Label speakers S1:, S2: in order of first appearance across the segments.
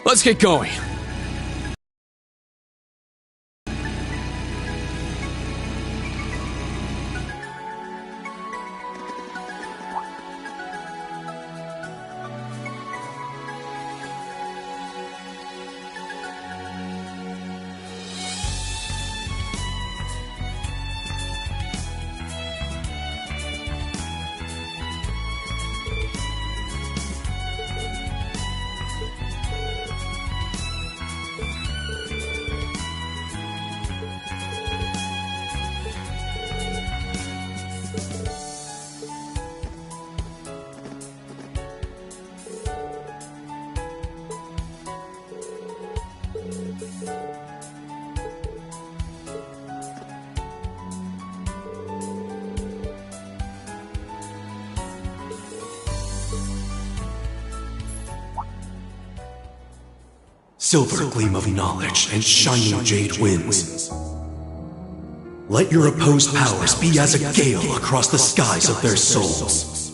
S1: Let's get going.
S2: Silver gleam of knowledge and shining jade winds. Let your opposed powers be as a gale across the skies of their souls.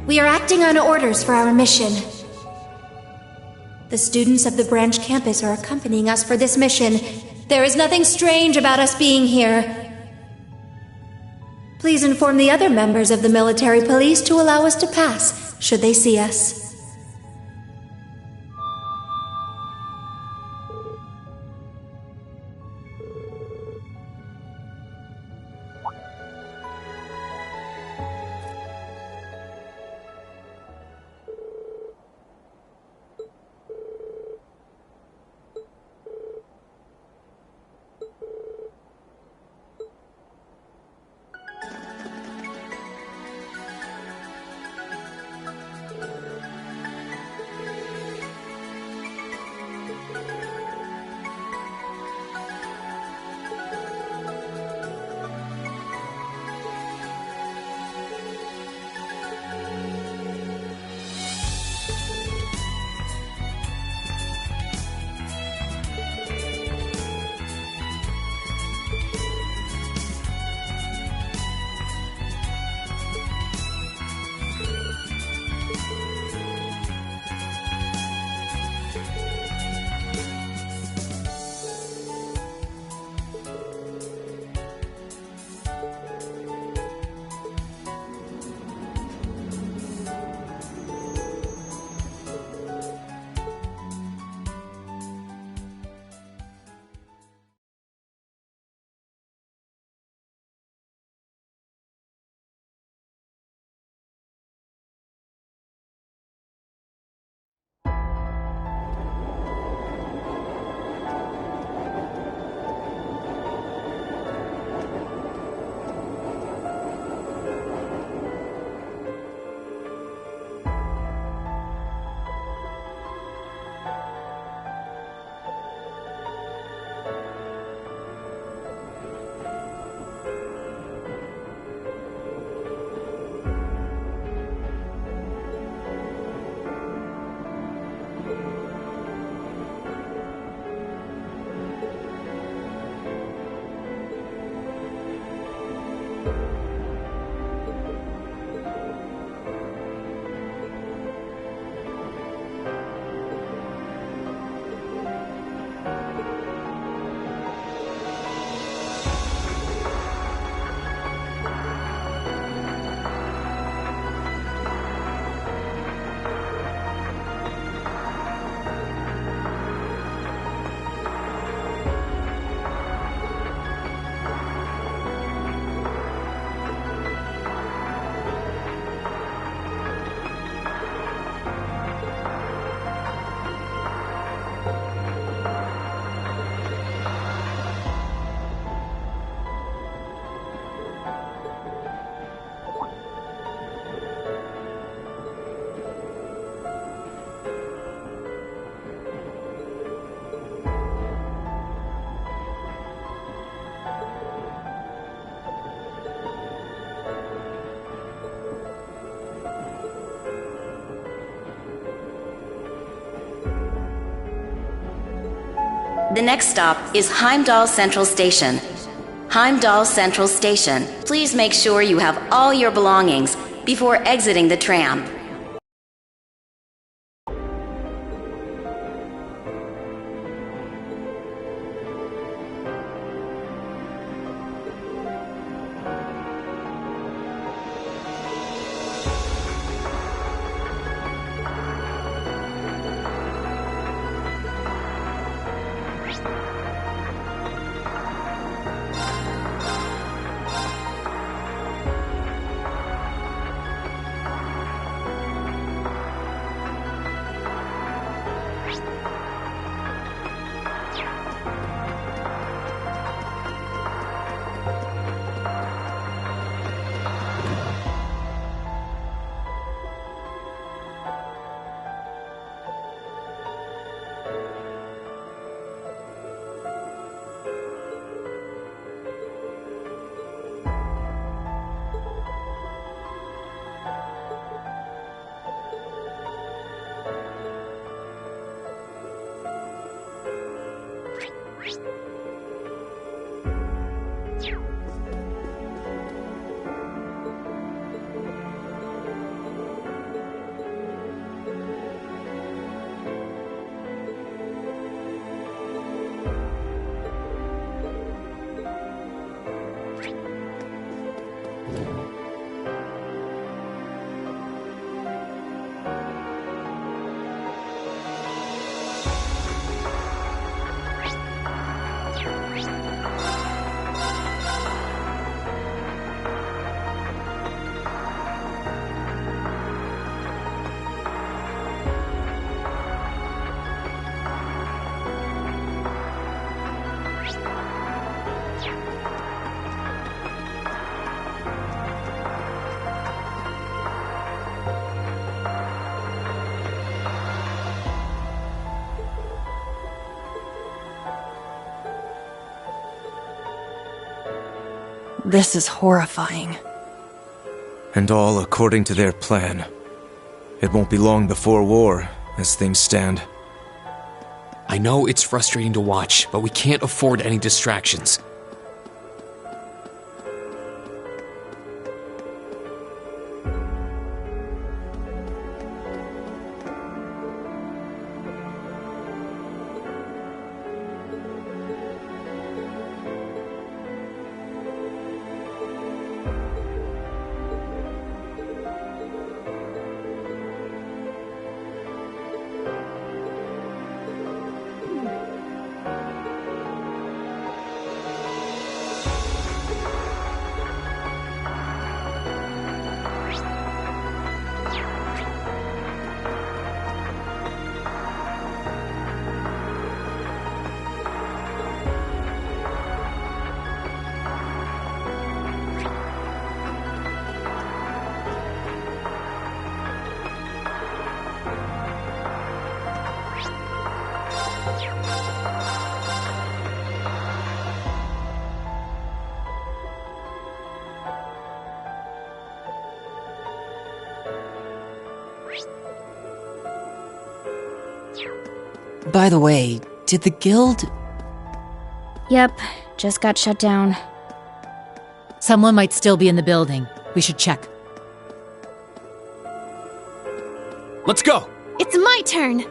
S3: We are acting on orders for our mission. The students of the branch campus are accompanying us for this mission. There is nothing strange about us being here. Please inform the other members of the military police to allow us to pass, should they see us.
S1: The next stop is Heimdall Central Station. Heimdall Central Station. Please make sure you have all your belongings before exiting the tram.
S4: This is horrifying.
S5: And all according to their plan. It won't be long before war, as things stand.
S6: I know it's frustrating to watch, but we can't afford any distractions.
S4: By the way, did the guild...
S7: Yep, just got shut down.
S8: Someone might still be in the building. We should check.
S6: Let's go!
S7: It's my turn!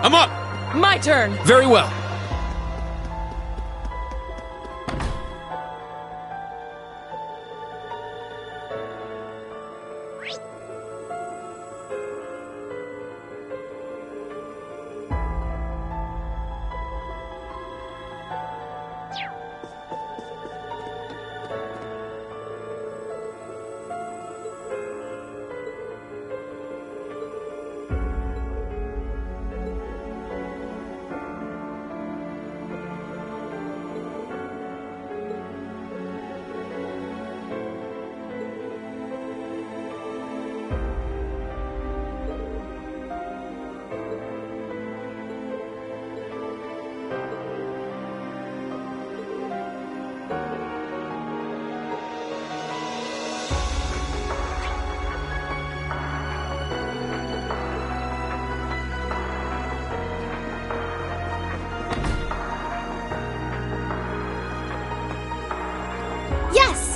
S6: I'm up!
S9: My turn!
S6: Very well.
S3: Yes!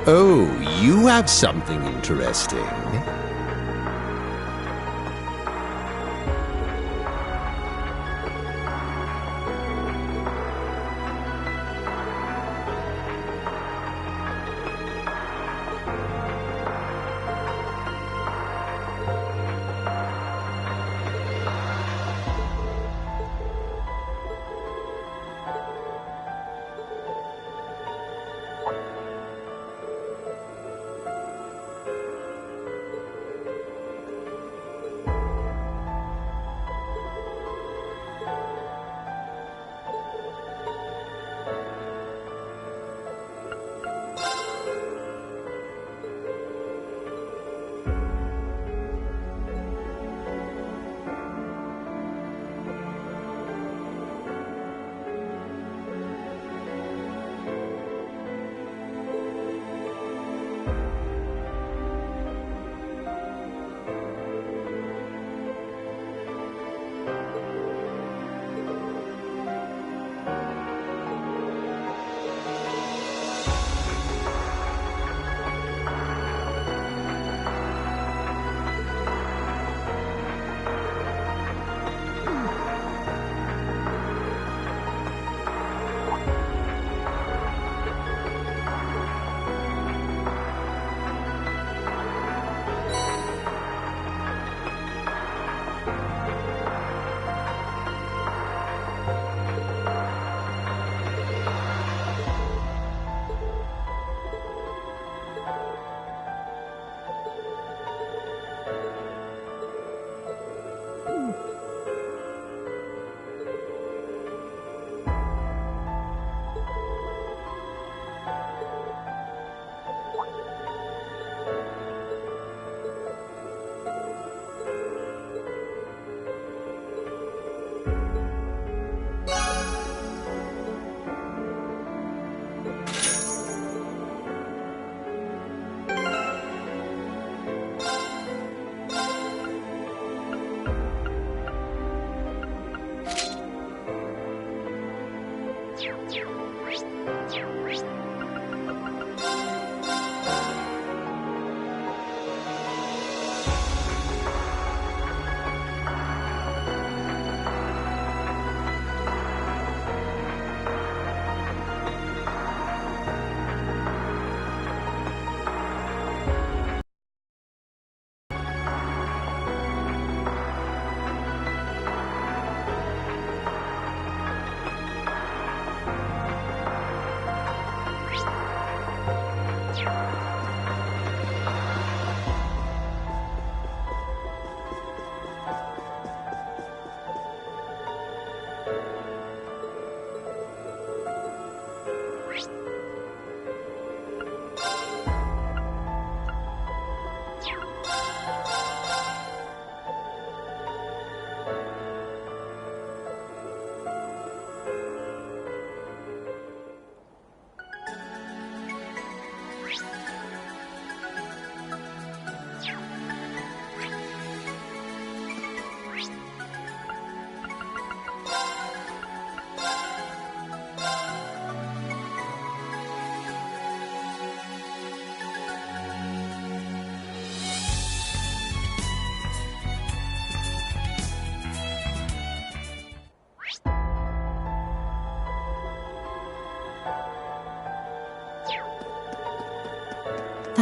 S9: Oh, you have something interesting.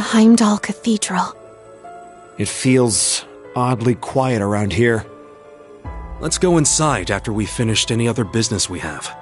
S3: The Heimdall Cathedral.
S10: It feels oddly quiet around here.
S2: Let's go inside after we've finished any other business we have.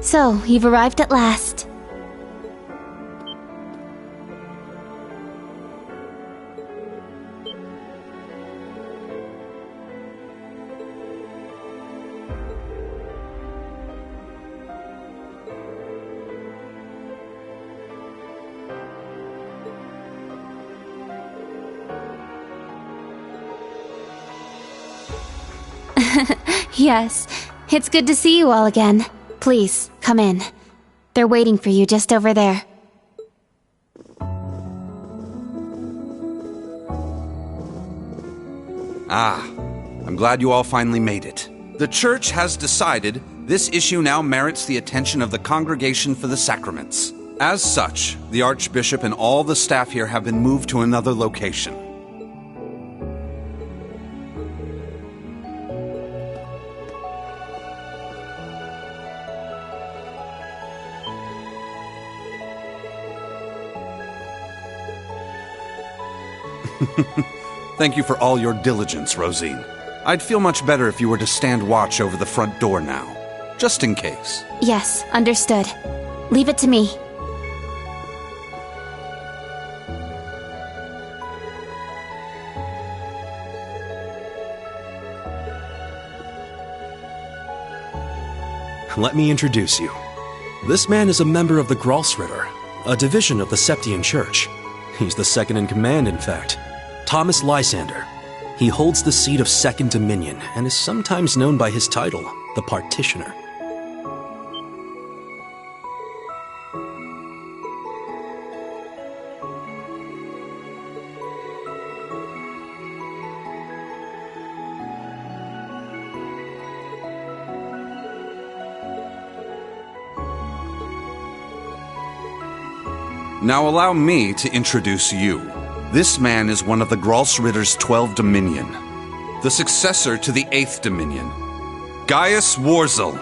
S7: So, you've arrived at last. Yes, it's good to see you all again. Please, come in. They're waiting for you just over there.
S11: I'm glad you all finally made it. The church has decided this issue now merits the attention of the Congregation for the Sacraments. As such, the Archbishop and all the staff here have been moved to another location. Thank you for all your diligence, Rosine. I'd feel much better if you were to stand watch over the front door now, just in case.
S7: Yes, understood. Leave it to me.
S2: Let me introduce you. This man is a member of the Gralsritter, a division of the Septian Church. He's the second in command, in fact. Thomas Lysander. He holds the seat of Second Dominion and is sometimes known by his title, the Partitioner.
S11: Now allow me to introduce you. This man is one of the Gralsritter's 12 Dominion, the successor to the 8th Dominion, Gaius Warzel.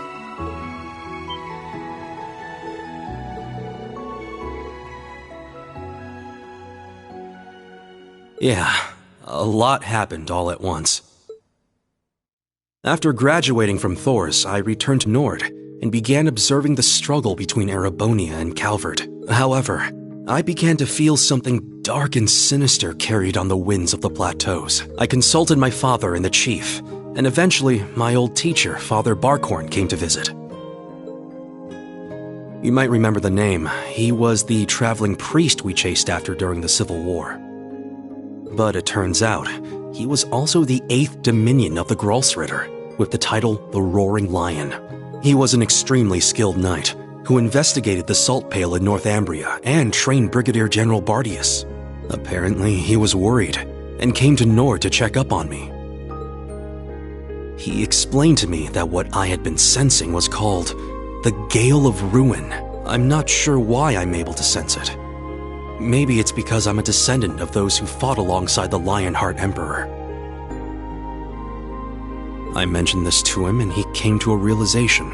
S2: Yeah, a lot happened all at once. After graduating from Thors, I returned to Nord and began observing the struggle between Erebonia and Calvert. However, I began to feel something dark and sinister carried on the winds of the plateaus. I consulted my father and the chief, and eventually my old teacher, Father Barkhorn, came to visit. You might remember the name. He was the traveling priest we chased after during the Civil War. But it turns out, he was also the 8th Dominion of the Gralsritter, with the title the Roaring Lion. He was an extremely skilled knight, who investigated the salt pail in Northumbria and trained Brigadier General Bardius. Apparently, he was worried and came to Nord to check up on me. He explained to me that what I had been sensing was called the Gale of Ruin. I'm not sure why I'm able to sense it. Maybe it's because I'm a descendant of those who fought alongside the Lionheart Emperor. I mentioned this to him and he came to a realization,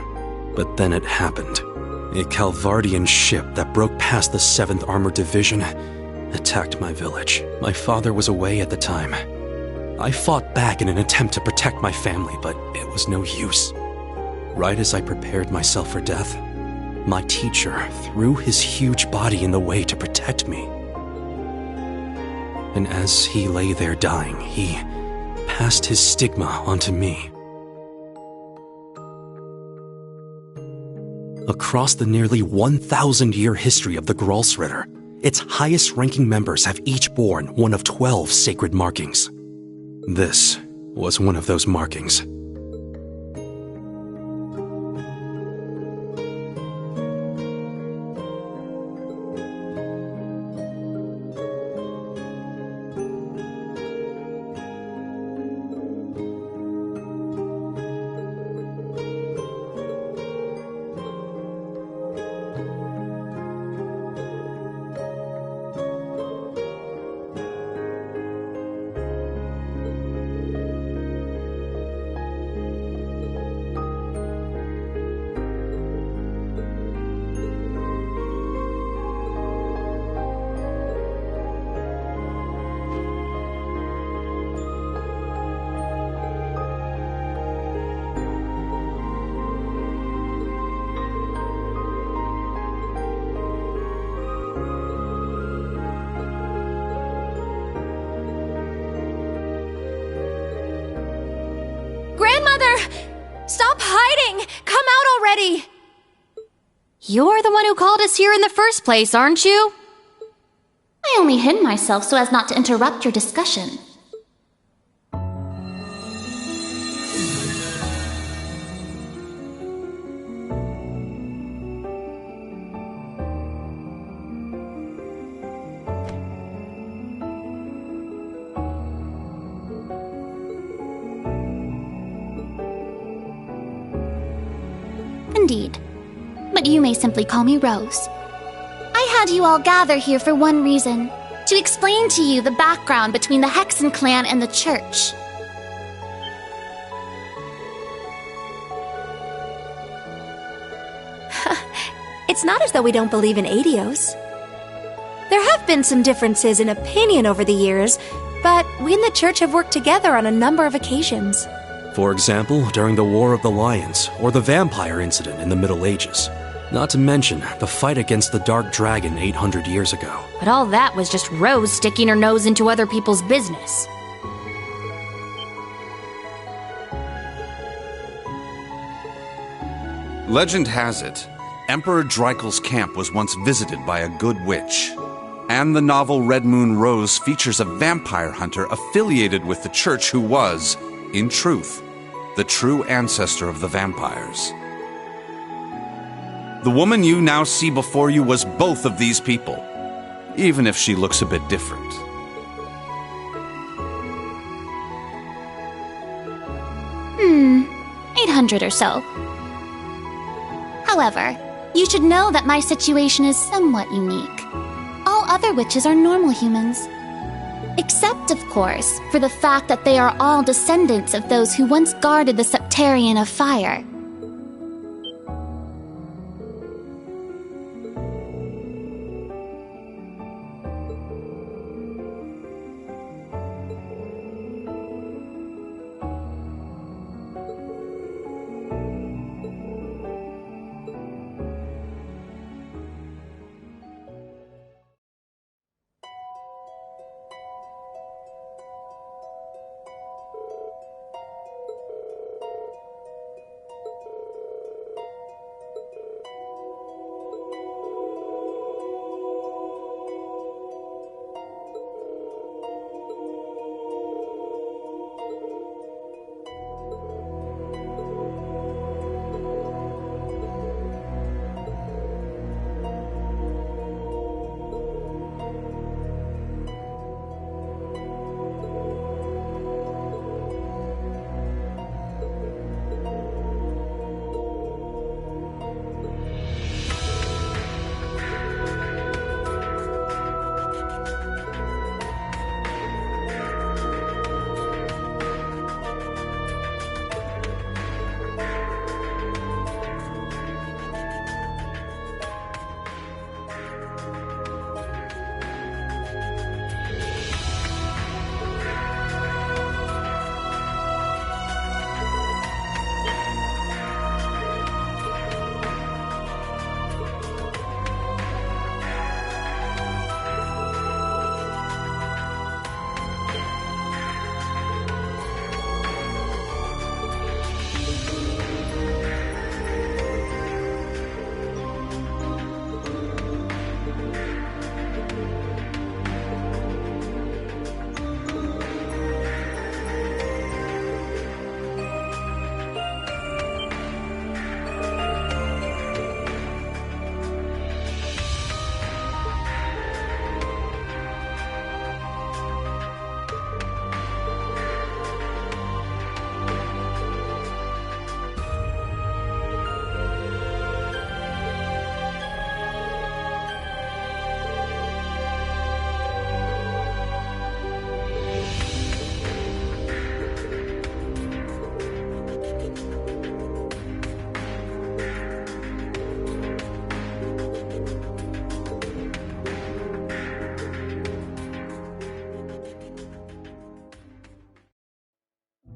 S2: but then it happened. A Calvardian ship that broke past the 7th Armored Division attacked my village. My father was away at the time. I fought back in an attempt to protect my family, but it was no use. Right as I prepared myself for death, my teacher threw his huge body in the way to protect me. And as he lay there dying, he passed his stigma onto me. Across the nearly 1,000-year history of the Gralsritter, its highest-ranking members have each borne one of 12 sacred markings. This was one of those markings.
S3: Come out already!
S7: You're the one who called us here in the first place, aren't you?
S12: I only hid myself so as not to interrupt your discussion. Indeed. But you may simply call me Rose. I had you all gather here for one reason. To explain to you the background between the Hexen clan and the church.
S3: It's not as though we don't believe in Adios. There have been some differences in opinion over the years, but we and the church have worked together on a number of occasions.
S2: For example, during the War of the Lions, or the vampire incident in the Middle Ages. Not to mention the fight against the Dark Dragon 800 years ago.
S7: But all that was just Rose sticking her nose into other people's business.
S11: Legend has it, Emperor Dreikel's camp was once visited by a good witch. And the novel Red Moon Rose features a vampire hunter affiliated with the church who was, in truth, the true ancestor of the vampires. The woman you now see before you was both of these people, even if she looks a bit different.
S12: 800 or so. However, you should know that my situation is somewhat unique. All other witches are normal humans. Except, of course, for the fact that they are all descendants of those who once guarded the Septarian of Fire.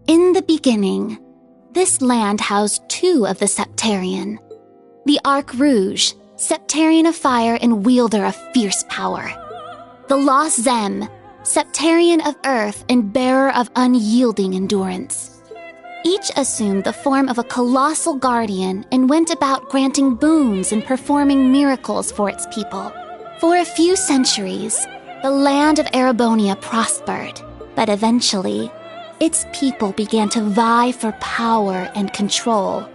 S12: In the beginning, this land housed two of the Septarian. The Arc Rouge, Septarian of Fire and wielder of fierce power. The Lost Zem, Septarian of Earth and bearer of unyielding endurance. Each assumed the form of a colossal guardian and went about granting boons and performing miracles for its people. For a few centuries, the land of Erebonia prospered, but eventually, its people began to vie for power and control.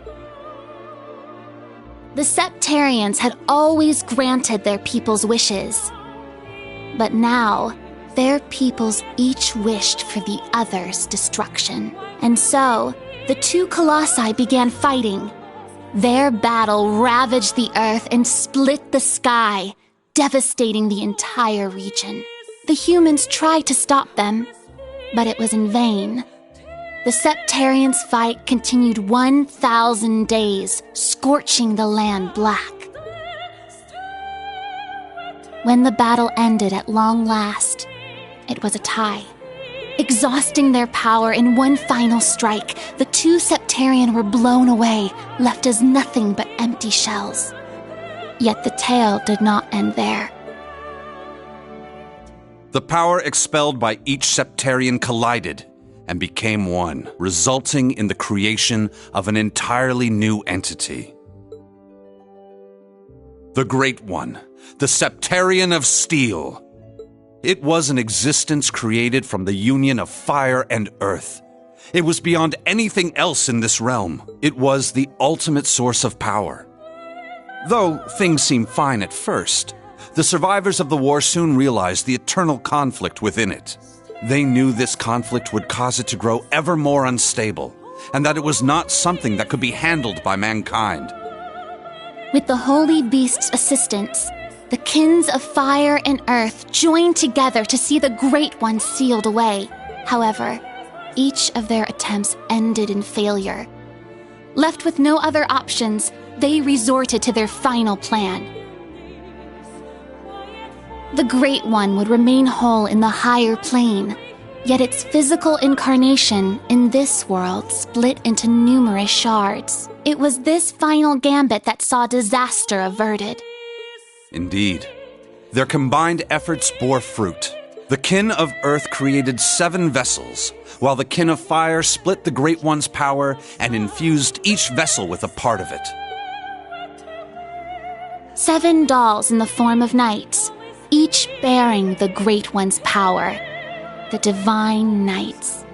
S12: The Septarians had always granted their people's wishes, but now, their peoples each wished for the other's destruction. And so, the two colossi began fighting. Their battle ravaged the earth and split the sky, devastating the entire region. The humans tried to stop them, but it was in vain. The Septarians' fight continued 1,000 days, scorching the land black. When the battle ended at long last, it was a tie. Exhausting their power in one final strike, the two Septarian were blown away, left as nothing but empty shells. Yet the tale did not end there.
S11: The power expelled by each Septarian collided and became one, resulting in the creation of an entirely new entity. The Great One, the Septarian of Steel. It was an existence created from the union of fire and earth. It was beyond anything else in this realm. It was the ultimate source of power. Though things seemed fine at first, the survivors of the war soon realized the eternal conflict within it. They knew this conflict would cause it to grow ever more unstable, and that it was not something that could be handled by mankind.
S12: With the Holy Beast's assistance, the kins of fire and earth joined together to see the Great One sealed away. However, each of their attempts ended in failure. Left with no other options, they resorted to their final plan. The Great One would remain whole in the higher plane, yet its physical incarnation in this world split into numerous shards. It was this final gambit that saw disaster averted.
S11: Indeed. Their combined efforts bore fruit. The kin of Earth created 7 vessels, while the kin of Fire split the Great One's power and infused each vessel with a part of it.
S12: 7 dolls in the form of knights, each bearing the Great One's power, the Divine Knights.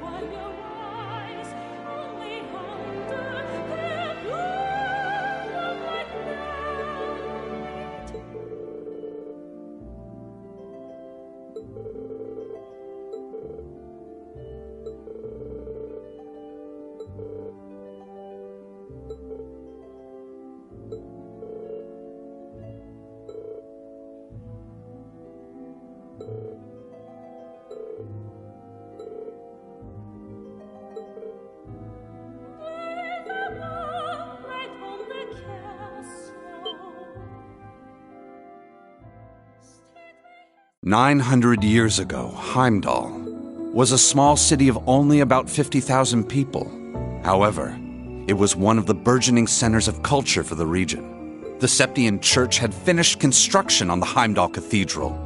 S11: "900 years ago, Heimdall was a small city of only about 50,000 people. However, it was one of the burgeoning centers of culture for the region. The Septian Church had finished construction on the Heimdall Cathedral,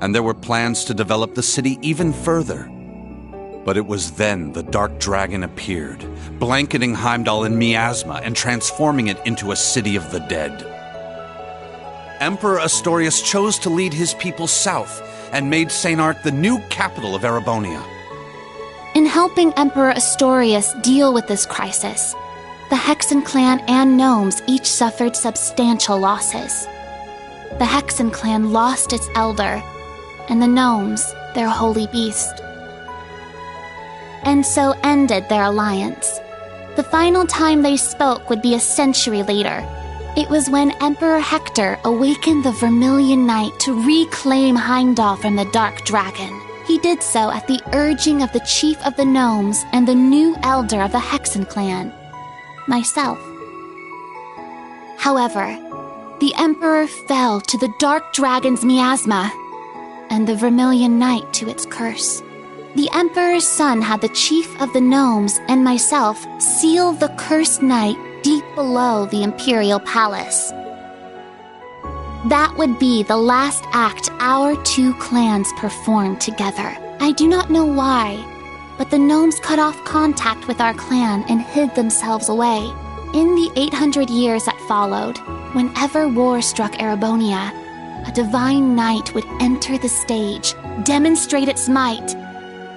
S11: and there were plans to develop the city even further. But it was then the Dark Dragon appeared, blanketing Heimdall in miasma and transforming it into a city of the dead. Emperor Astorius chose to lead his people south and made St. Arc the new capital of Erebonia.
S12: In helping Emperor Astorius deal with this crisis, the Hexen clan and gnomes each suffered substantial losses. The Hexen clan lost its elder, and the gnomes their holy beast. And so ended their alliance. The final time they spoke would be a century later. It was when Emperor Hector awakened the Vermilion Knight to reclaim Heimdall from the Dark Dragon. He did so at the urging of the chief of the gnomes and the new elder of the Hexen clan, myself. However, the Emperor fell to the Dark Dragon's miasma, and the Vermilion Knight to its curse. The Emperor's son had the chief of the gnomes and myself seal the cursed knight deep below the Imperial Palace. That would be the last act our two clans performed together. I do not know why, but the gnomes cut off contact with our clan and hid themselves away. In the 800 years that followed, whenever war struck Erebonia, a divine knight would enter the stage, demonstrate its might,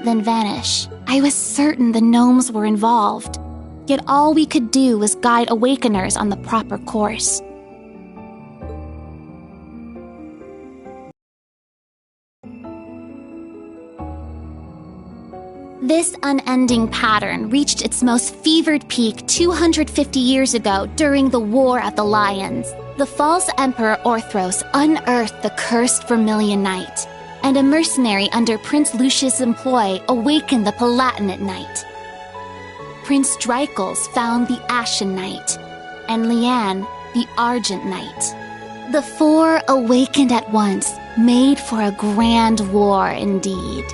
S12: then vanish. I was certain the gnomes were involved, yet all we could do was guide awakeners on the proper course. This unending pattern reached its most fevered peak 250 years ago during the War of the Lions. The false Emperor Orthros unearthed the cursed Vermilion Knight, and a mercenary under Prince Lucius' employ awakened the Palatinate Knight. Prince Dreichels found the Ashen Knight, and Leanne the Argent Knight. The four awakened at once, made for a grand war indeed.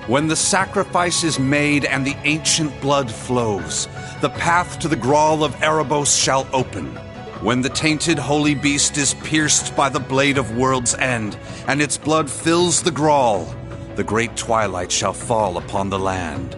S11: When the sacrifice is made and the ancient blood flows, the path to the Grawl of Erebos shall open. When the tainted holy beast is pierced by the blade of World's End, and its blood fills the Grawl, the great twilight shall fall upon the land.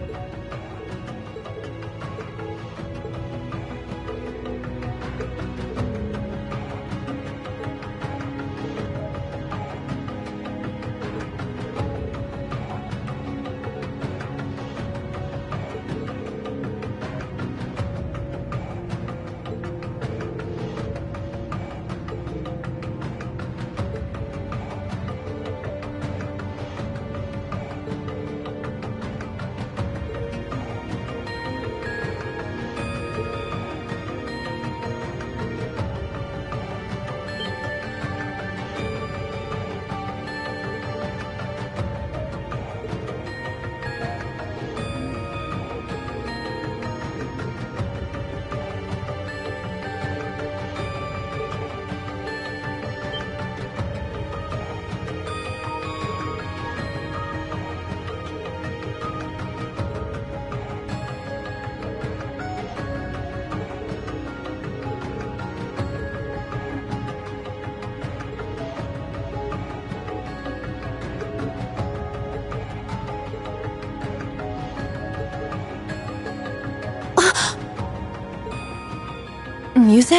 S4: Muse?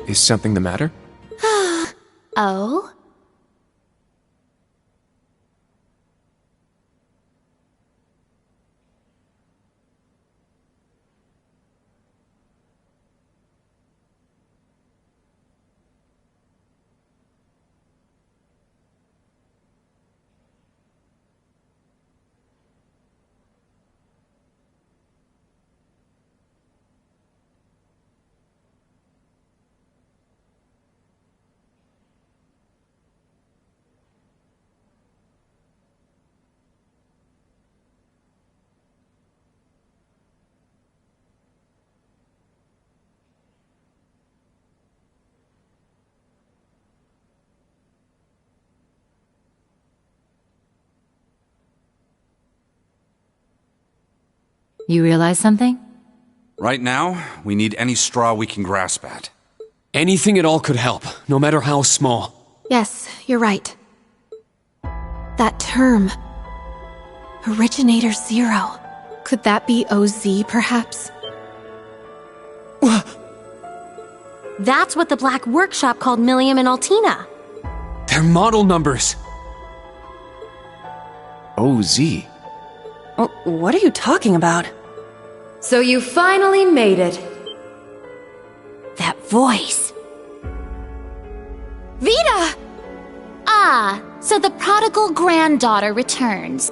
S6: Is something the matter?
S12: Oh?
S8: You realize something?
S11: Right now, we need any straw we can grasp at.
S6: Anything at all could help, no matter how small.
S3: Yes, you're right. That term. Originator Zero. Could that be OZ, perhaps?
S13: That's what the Black Workshop called Milliam and Altina.
S6: They're model numbers.
S5: OZ.
S4: What are you talking about?
S14: So you finally made it.
S13: That voice.
S12: Vita! Ah, so the prodigal granddaughter returns.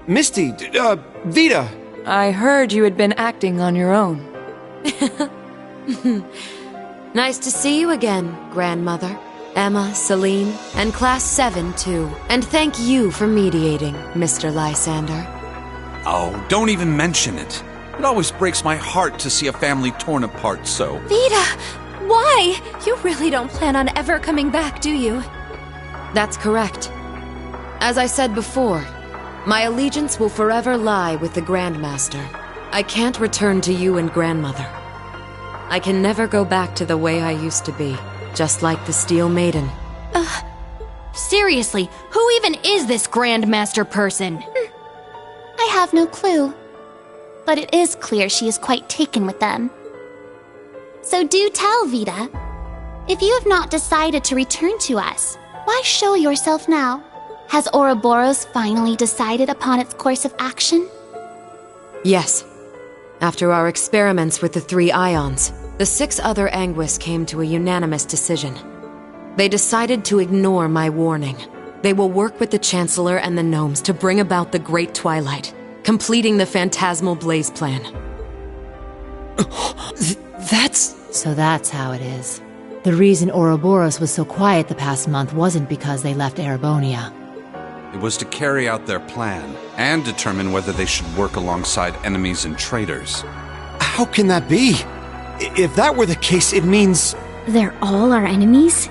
S10: Misty, Vita!
S14: I heard you had been acting on your own. Nice to see you again, Grandmother. Emma, Celine, and Class 7, too. And thank you for mediating, Mr. Lysander.
S11: Oh, don't even mention it. It always breaks my heart to see a family torn apart so.
S3: Vita! Why? You really don't plan on ever coming back, do you?
S14: That's correct. As I said before, my allegiance will forever lie with the Grandmaster. I can't return to you and Grandmother. I can never go back to the way I used to be, just like the Steel Maiden.
S13: Seriously, who even is this Grandmaster person?
S12: I have no clue. But it is clear she is quite taken with them. So do tell, Vita. If you have not decided to return to us, why show yourself now? Has Ouroboros finally decided upon its course of action?
S14: Yes. After our experiments with the 3 ions, the 6 other Anguis came to a unanimous decision. They decided to ignore my warning. They will work with the Chancellor and the Gnomes to bring about the Great Twilight, completing the Phantasmal Blaze Plan.
S8: So that's how it is. The reason Ouroboros was so quiet the past month wasn't because they left Erebonia.
S11: It was to carry out their plan and determine whether they should work alongside enemies and traitors.
S10: How can that be? If that were the case, it means...
S15: They're all our enemies?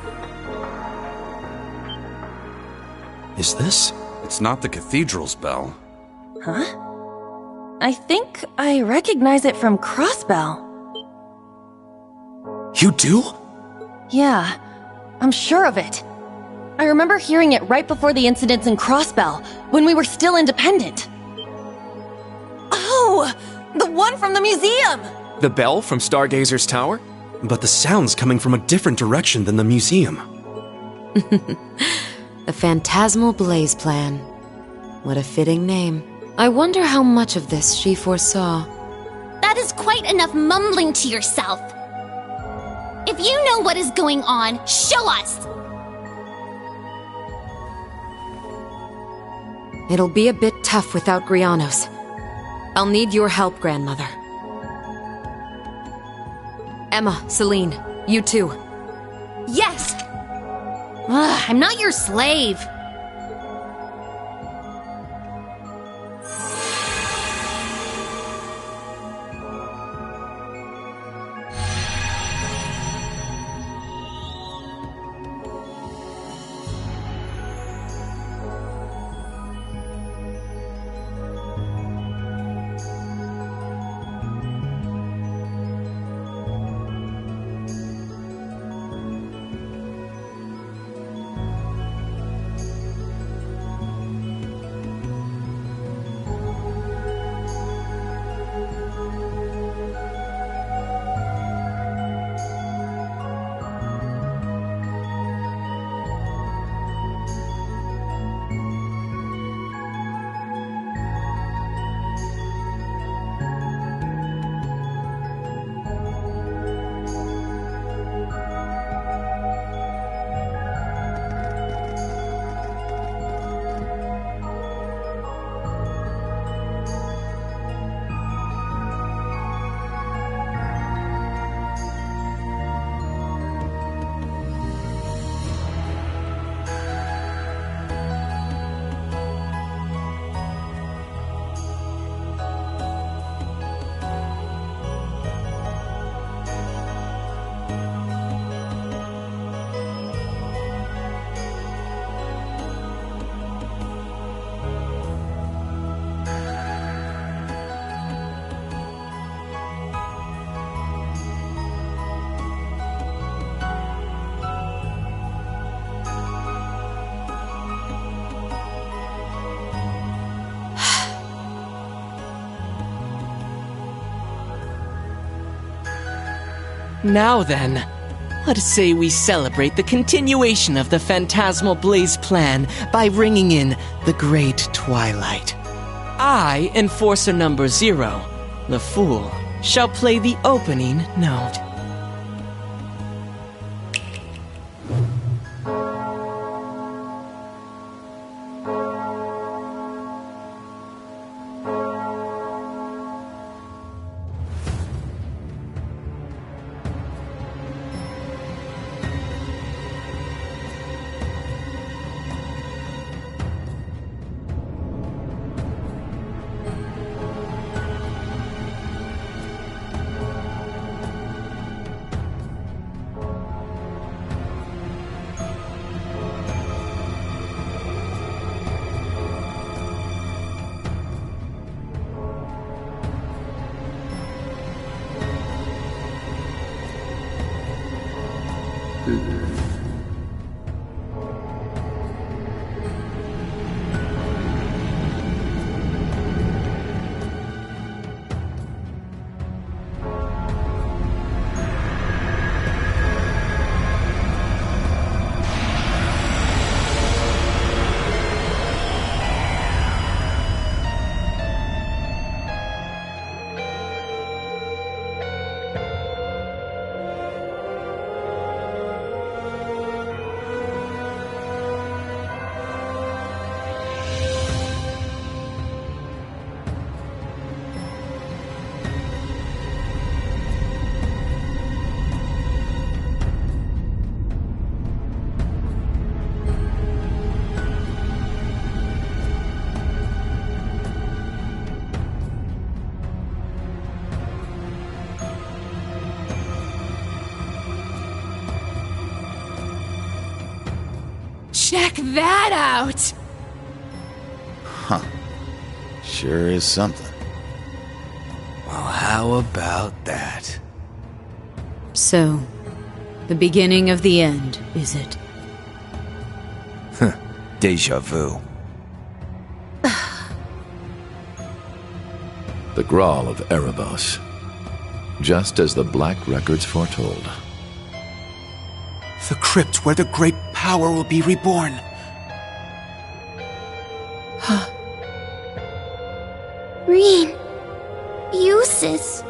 S2: Is this?
S11: It's not the cathedral's bell.
S4: Huh? I think I recognize it from Crossbell.
S6: You do?
S4: Yeah, I'm sure of it. I remember hearing it right before the incidents in Crossbell, when we were still independent. Oh! The one from the museum!
S6: The bell from Stargazer's Tower?
S2: But the sound's coming from a different direction than the museum.
S14: The Phantasmal Blaze Plan. What a fitting name. I wonder how much of this she foresaw.
S12: That is quite enough mumbling to yourself. If you know what is going on, show us!
S14: It'll be a bit tough without Grianos. I'll need your help, Grandmother. Emma, Celine, you too.
S13: Yes! Ugh, I'm not your slave.
S16: Now then, let us say we celebrate the continuation of the Phantasmal Blaze plan by ringing in the Great Twilight. I, Enforcer number 0, the Fool, shall play the opening note.
S13: Check that out!
S17: Huh. Sure is something.
S18: Well, how about that?
S8: So, the beginning of the end, is it?
S18: Deja vu.
S19: The Grawl of Erebos. Just as the Black Records foretold.
S2: The crypt where the great power will be reborn.
S12: Reen. Uses.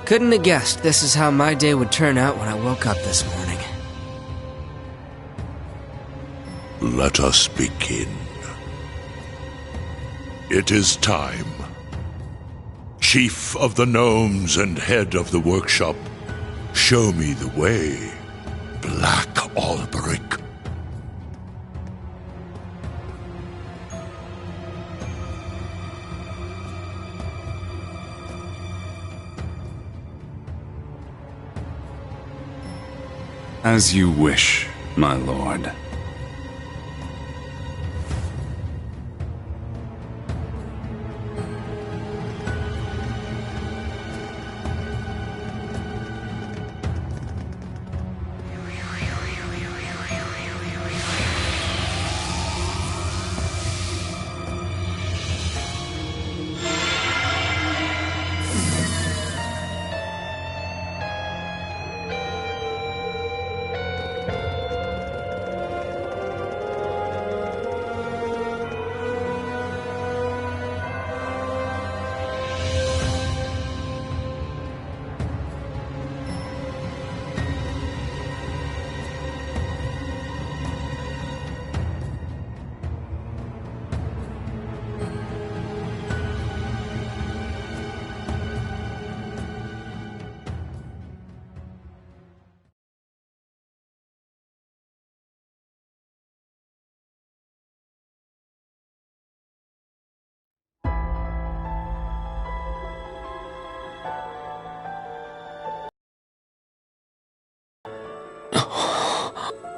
S16: Couldn't have guessed this is how my day would turn out when I woke up this morning.
S20: Let us begin. It is time. Chief of the Gnomes and head of the workshop, show me the way, Black Alberic.
S11: As you wish, my lord.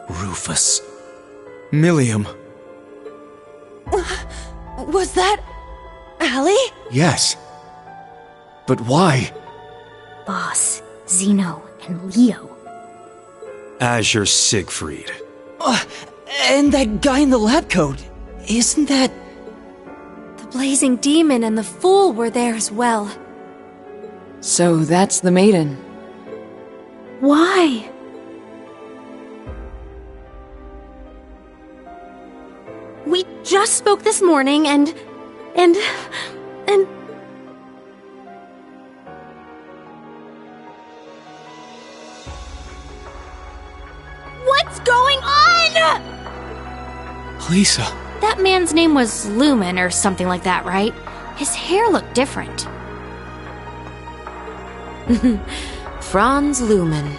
S2: Rufus.
S5: Milliam.
S4: Was that... Allie?
S10: Yes. But why?
S15: Boss, Zeno, and Leo.
S2: Azure Siegfried.
S16: And that guy in the lab coat. Isn't that...
S3: The Blazing Demon and the Fool were there as well.
S21: So that's the maiden.
S3: Why? We just spoke this morning and... What's going on?!
S2: Lisa.
S13: That man's name was Lumen or something like that, right? His hair looked different.
S14: Franz Lumen,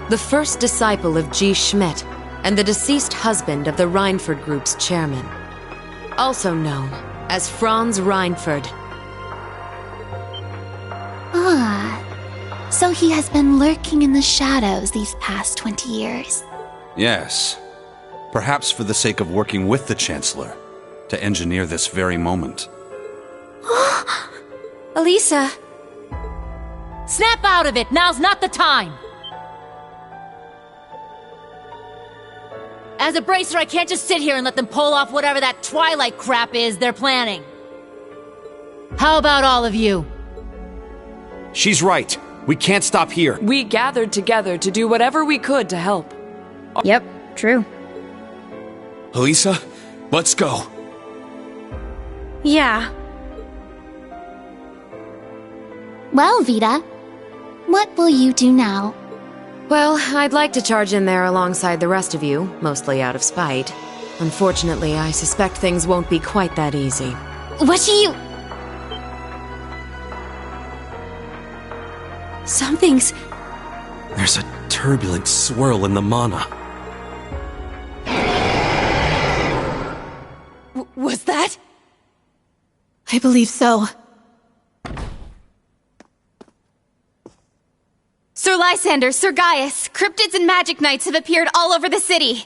S14: the first disciple of G. Schmidt and the deceased husband of the Reinford Group's chairman, also known as Franz Reinford.
S12: Ah, so he has been lurking in the shadows these past 20 years.
S11: Yes. Perhaps for the sake of working with the Chancellor to engineer this very moment.
S3: Elisa!
S4: Snap out of it! Now's not the time! As a bracer, I can't just sit here and let them pull off whatever that Twilight crap is they're planning. How about all of you?
S10: She's right. We can't stop here.
S21: We gathered together to do whatever we could to help.
S15: Yep, true.
S2: Elisa, let's go.
S3: Yeah.
S12: Well, Vita, what will you do now?
S14: Well, I'd like to charge in there alongside the rest of you, mostly out of spite. Unfortunately, I suspect things won't be quite that easy.
S12: What do you...
S3: Something's...
S2: There's a turbulent swirl in the mana.
S4: Was that?
S3: I believe so.
S13: Sir Lysander, Sir Gaius, cryptids and magic knights have appeared all over the city.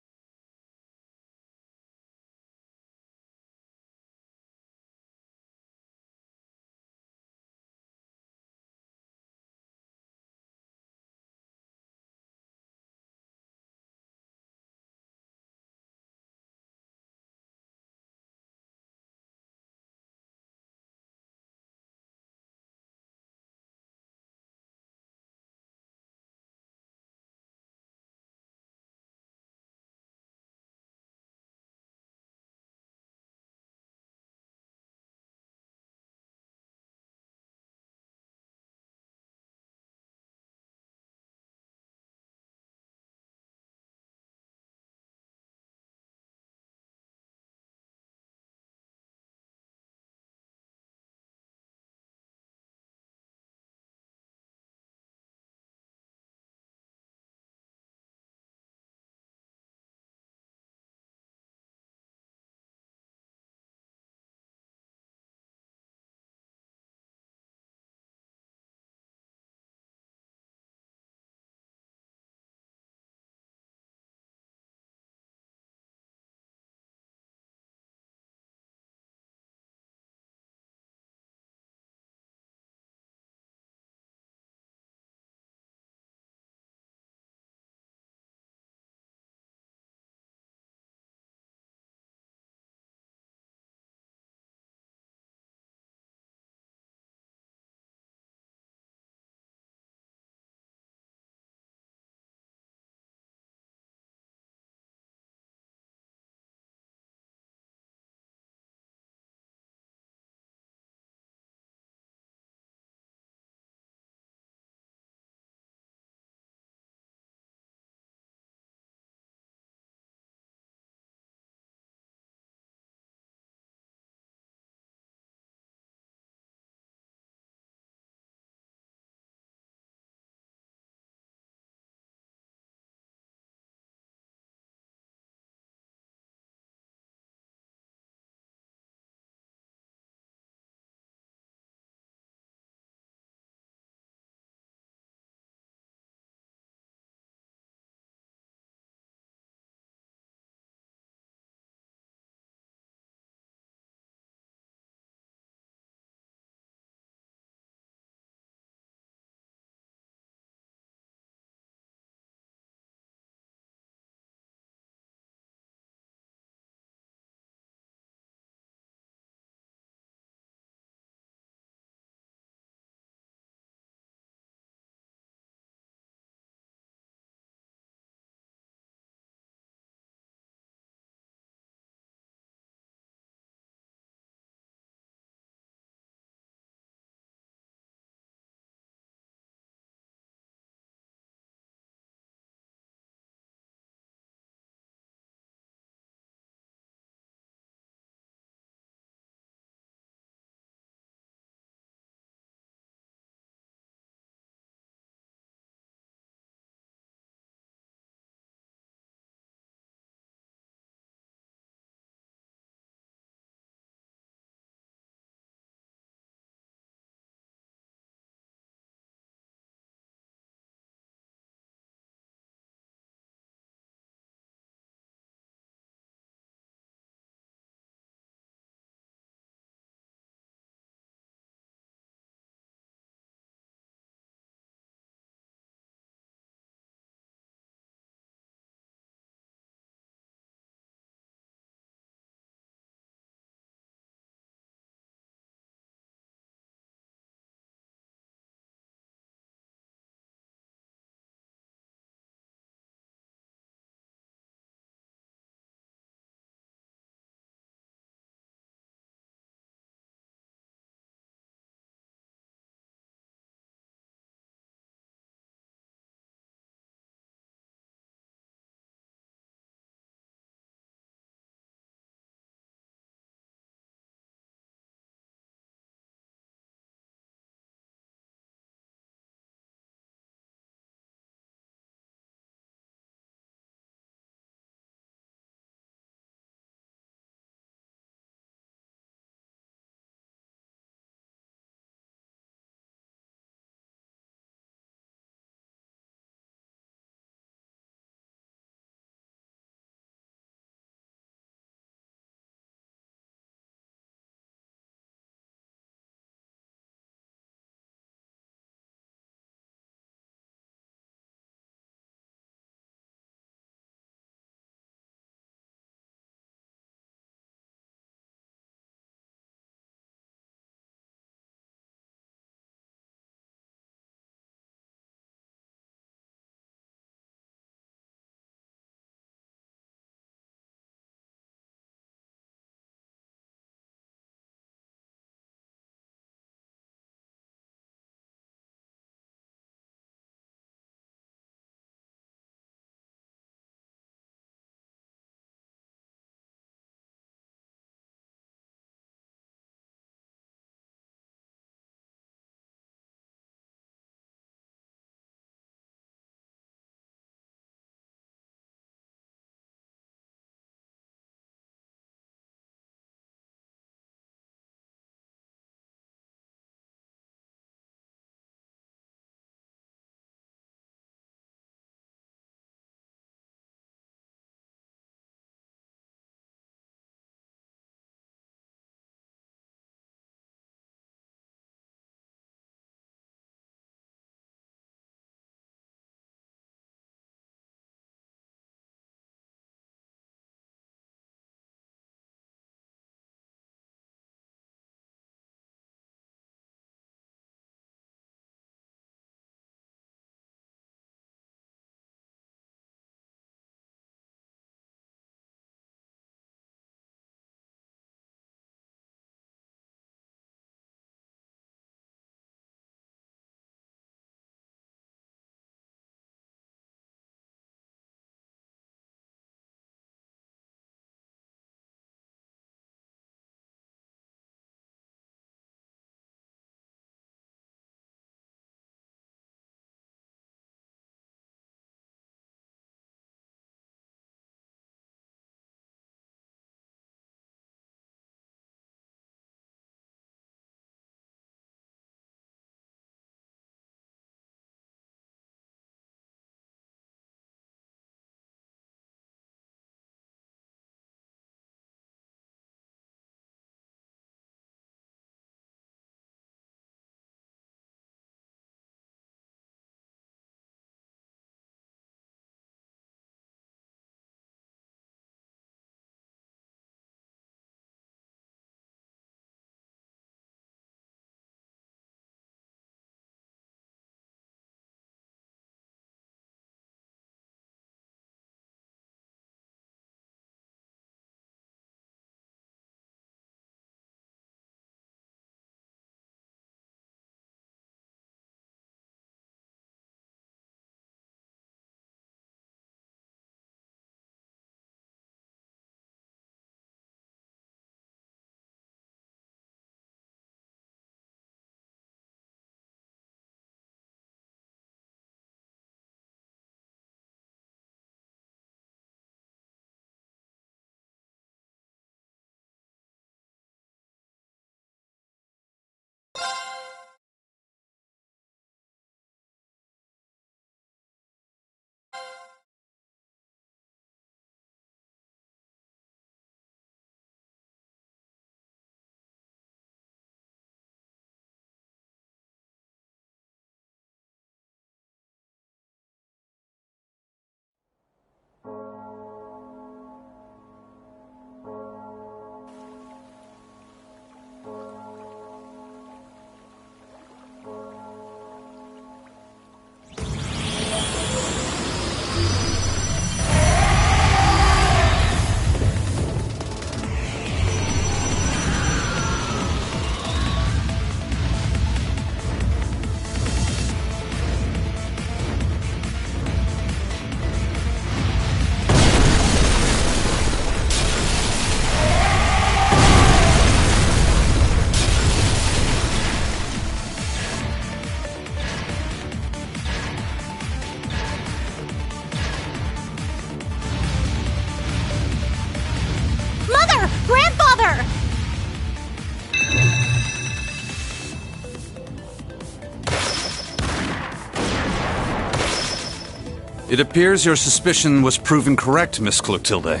S11: It appears your suspicion was proven correct, Miss Clotilde.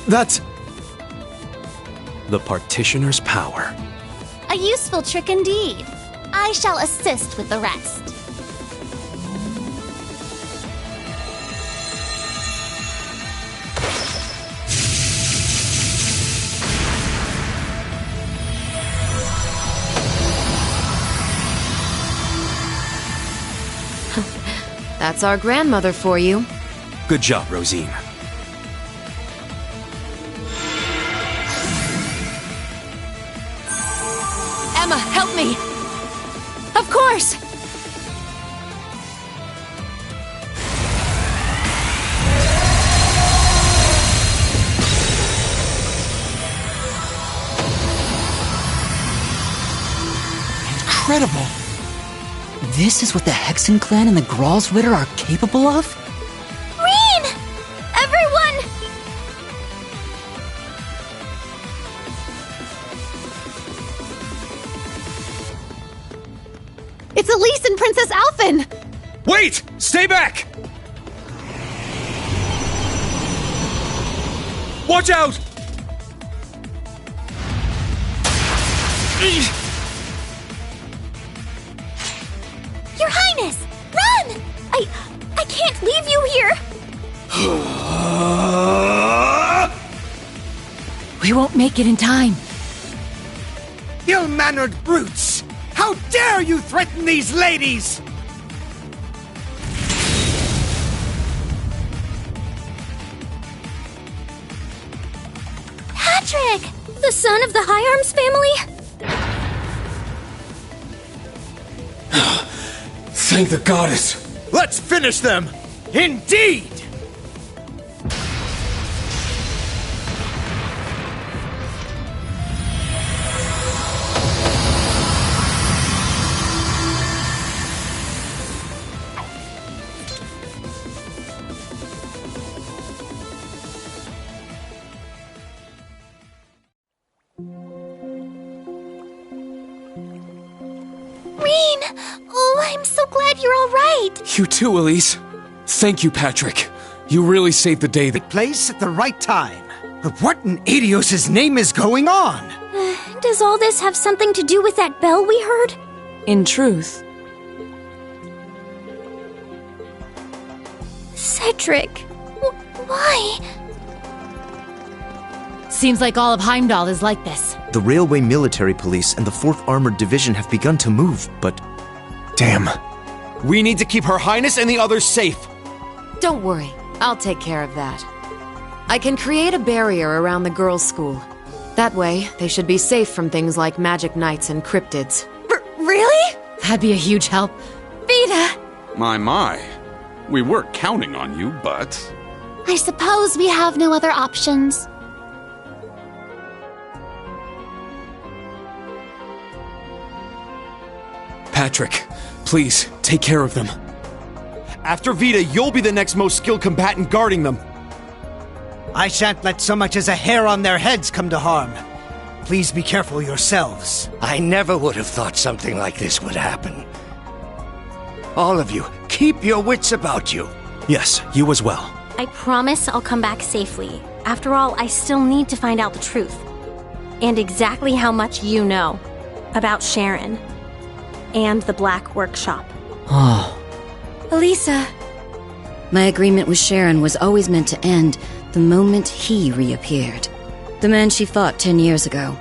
S2: That's... the Partitioner's power.
S12: A useful trick indeed. I shall assist with the rest.
S14: That's our grandmother for you.
S2: Good job, Rosine.
S4: Emma, help me! Of course!
S1: Incredible! This is what the Hexen clan and the Gralsritter are capable of?
S12: Reen! Everyone!
S4: It's Elise and Princess Alphen!
S11: Wait! Stay back! Watch out!
S12: Your Highness! Run! I can't leave you here!
S8: We won't make it in time.
S22: Ill-mannered brutes! How dare you threaten these ladies!
S12: Patrick! The son of the High Arms family?
S10: Thank the goddess!
S22: Let's finish them! Indeed!
S12: Oh, I'm so glad you're all right.
S6: You too, Elise. Thank you, Patrick. You really saved the day.
S22: Place at the right time. But what in Adios' name is going on?
S15: Does all this have something to do with that bell we heard?
S21: In truth.
S15: Cedric, why?
S8: Seems like all of Heimdall is like this.
S5: The Railway Military Police and the 4th Armored Division have begun to move, but...
S10: Damn. We need to keep Her Highness and the others safe.
S14: Don't worry, I'll take care of that. I can create a barrier around the girls' school. That way, they should be safe from things like magic knights and cryptids.
S4: Really?
S8: That'd be a huge help.
S4: Vita!
S11: My. We were counting on you, but...
S12: I suppose we have no other options.
S6: Patrick, please, take care of them.
S10: After Vita, you'll be the next most skilled combatant guarding them.
S22: I shan't let so much as a hair on their heads come to harm. Please be careful yourselves.
S18: I never would have thought something like this would happen. All of you, keep your wits about you.
S2: Yes, you as well.
S13: I promise I'll come back safely. After all, I still need to find out the truth. And exactly how much you know about Sharon and the Black Workshop.
S8: Oh.
S4: Elisa.
S15: My agreement with Sharon was always meant to end the moment he reappeared. The man she fought 10 years ago.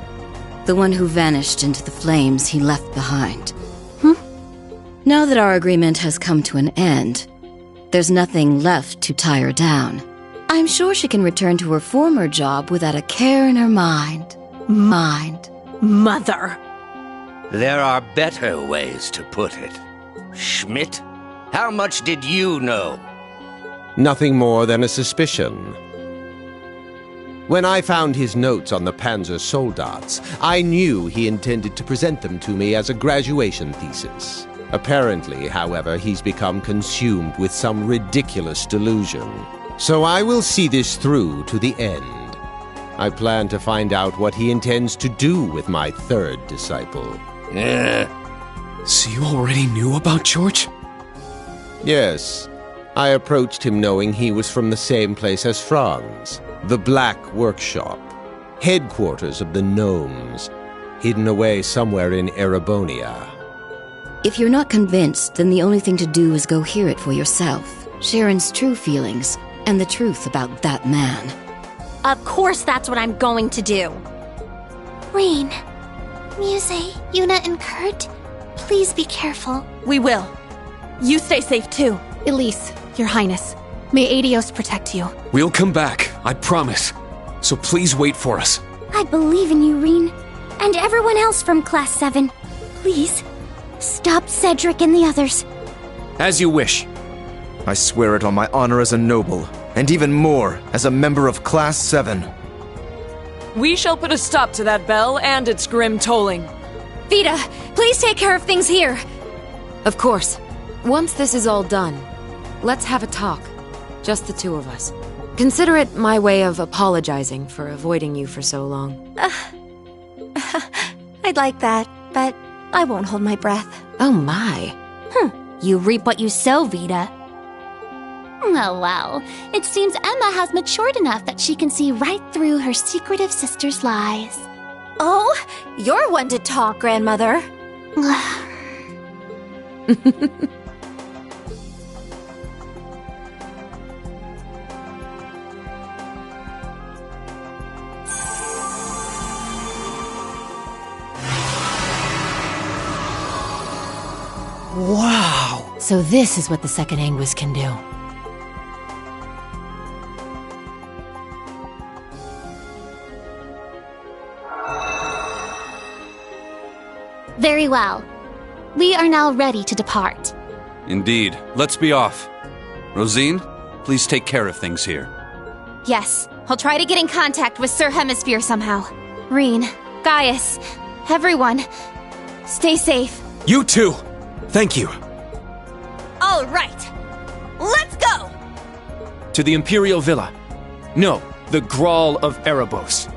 S15: The one who vanished into the flames he left behind. Now that our agreement has come to an end, there's nothing left to tie her down. I'm sure she can return to her former job without a care in her mind.
S13: Mother.
S18: There are better ways to put it. Schmidt, how much did you know?
S9: Nothing more than a suspicion. When I found his notes on the Panzer Soldats, I knew he intended to present them to me as a graduation thesis. Apparently, however, he's become consumed with some ridiculous delusion. So I will see this through to the end. I plan to find out what he intends to do with my third disciple.
S6: So you already knew about George?
S9: Yes. I approached him knowing he was from the same place as Franz, the Black Workshop, headquarters of the gnomes, hidden away somewhere in Erebonia.
S15: If you're not convinced, then the only thing to do is go hear it for yourself. Sharon's true feelings, and the truth about that man.
S13: Of course that's what I'm going to do.
S12: Rain, Muse, Yuna, and Kurt, please be careful.
S13: We will. You stay safe too.
S7: Elise, Your Highness, may Adios protect you.
S6: We'll come back, I promise. So please wait for us.
S12: I believe in you, Reen. And everyone else from Class 7. Please, stop Cedric and the others.
S6: As you wish.
S5: I swear it on my honor as a noble, and even more, as a member of Class 7.
S21: We shall put a stop to that bell and its grim tolling.
S3: Vita, please take care of things here.
S14: Of course. Once this is all done, let's have a talk. Just the two of us. Consider it my way of apologizing for avoiding you for so long.
S3: I'd like that, but I won't hold my breath.
S14: Oh my.
S12: You reap what you sow, Vita. Oh well, it seems Emma has matured enough that she can see right through her secretive sister's lies.
S3: Oh, you're one to talk, Grandmother.
S8: Wow! So this is what the second Anguis can do.
S12: Very well. We are now ready to depart.
S11: Indeed. Let's be off. Rosine, please take care of things here.
S3: Yes, I'll try to get in contact with Sir Hemisphere somehow. Reen, Gaius, everyone, stay safe.
S6: You too! Thank you.
S3: All right, let's go!
S6: To the Imperial Villa. No, the Grawl of Erebos.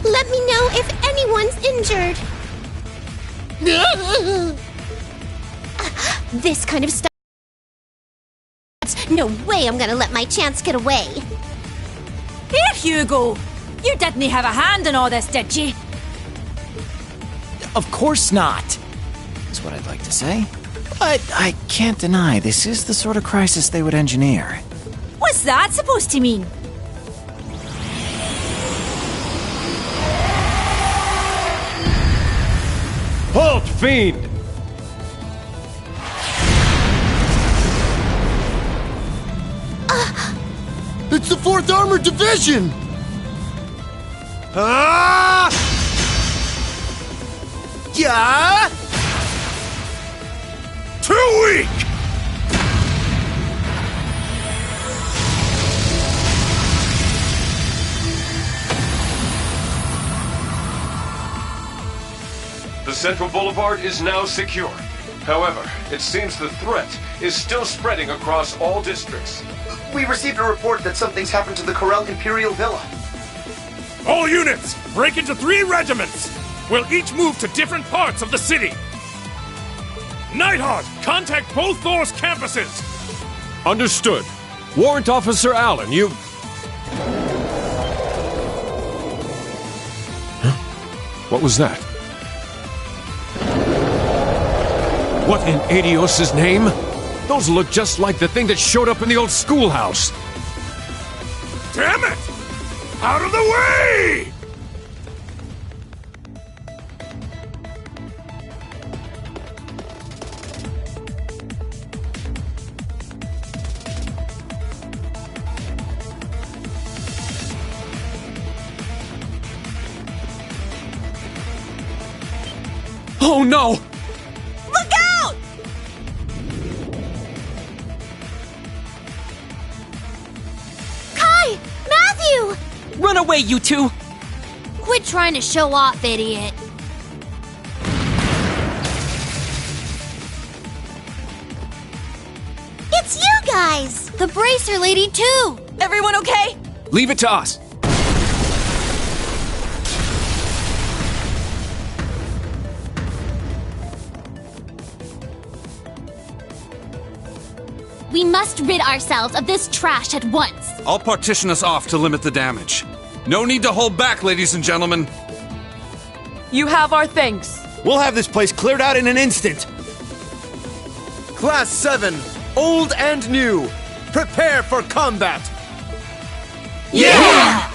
S12: Let me know if anyone's injured. This kind of stuff. No way I'm gonna let my chance get away.
S7: Here, Hugo! You didn't have a hand in all this, did you?
S17: Of course not, is what I'd like to say. But I can't deny this is the sort of crisis they would engineer.
S7: What's that supposed to mean?
S10: Halt, fiend!
S23: It's the 4th Armored Division! Ah! Yeah!
S20: Too weak!
S10: The Central Boulevard is now secure. However, it seems the threat is still spreading across all districts.
S24: We received a report that something's happened to the Corel Imperial Villa.
S20: All units, break into 3 regiments! We'll each move to different parts of the city. Nighthawk, contact both Thor's campuses!
S10: Understood. Warrant Officer Allen, you... Huh? What was that? What in Adios' name? Those look just like the thing that showed up in the old schoolhouse.
S20: Damn it! Out of the way!
S6: Oh no!
S7: Look out!
S12: Kai! Matthew!
S6: Run away, you two!
S12: Quit trying to show off, idiot. It's you guys! The bracer lady, too!
S7: Everyone okay?
S6: Leave it to us.
S12: We must rid ourselves of this trash at once.
S11: I'll partition us off to limit the damage. No need to hold back, ladies and gentlemen.
S21: You have our thanks.
S23: We'll have this place cleared out in an instant. Class 7, old and new. Prepare for combat.
S7: Yeah!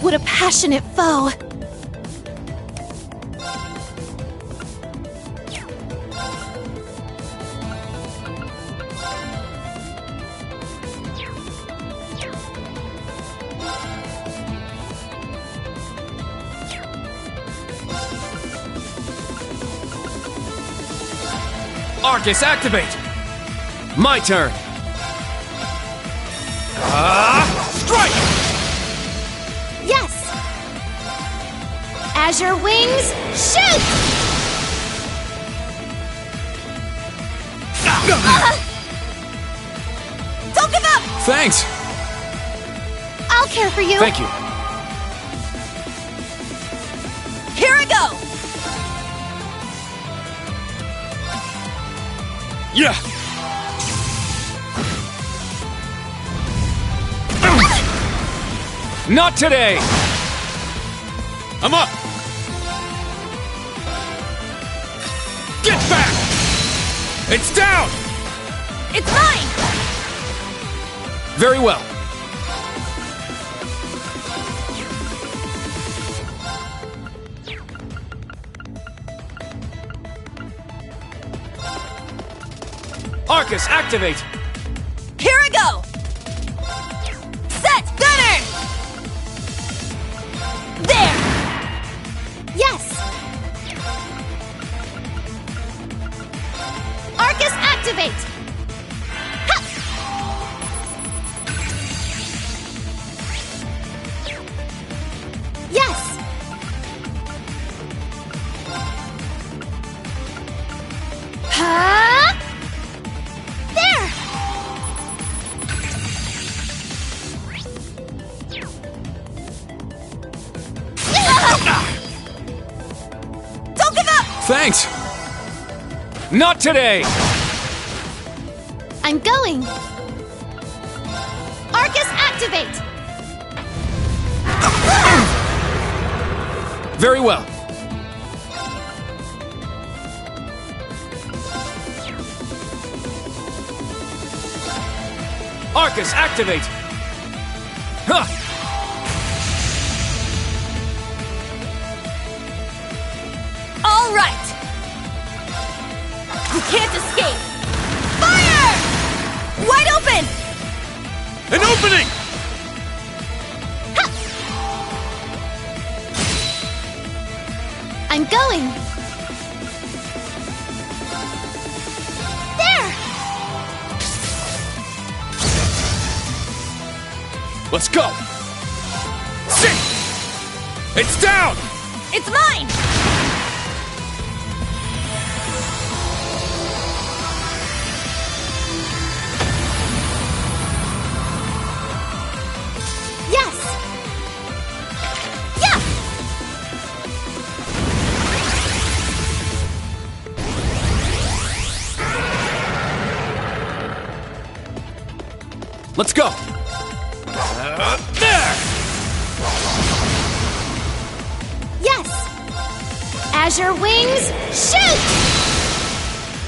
S12: What a passionate foe!
S6: Arcus, activate!
S23: My turn.
S6: Strike!
S12: Yes! Azure wings, shoot!
S7: Don't give up!
S6: Thanks!
S12: I'll care for you.
S6: Thank you.
S7: Here I go!
S6: Yeah! Not today! I'm up! Get back! It's down!
S7: It's mine!
S6: Very well. Arcus, activate!
S7: Here I go! Set! Gunner! There!
S12: Yes! Arcus, activate! Ha! Yes! Ha! There!
S7: Don't give up!
S6: Thanks! Not today!
S12: I'm going! Arcus, activate!
S6: Very well. Arcus, activate! Huh!
S7: All right! You can't escape! Fire! Wide open!
S23: An opening!
S12: I'm going! There!
S6: Let's go! See! It's down!
S7: It's mine!
S12: Yes! Yeah!
S6: Let's go! There!
S12: Yes! Azure wings, shoot!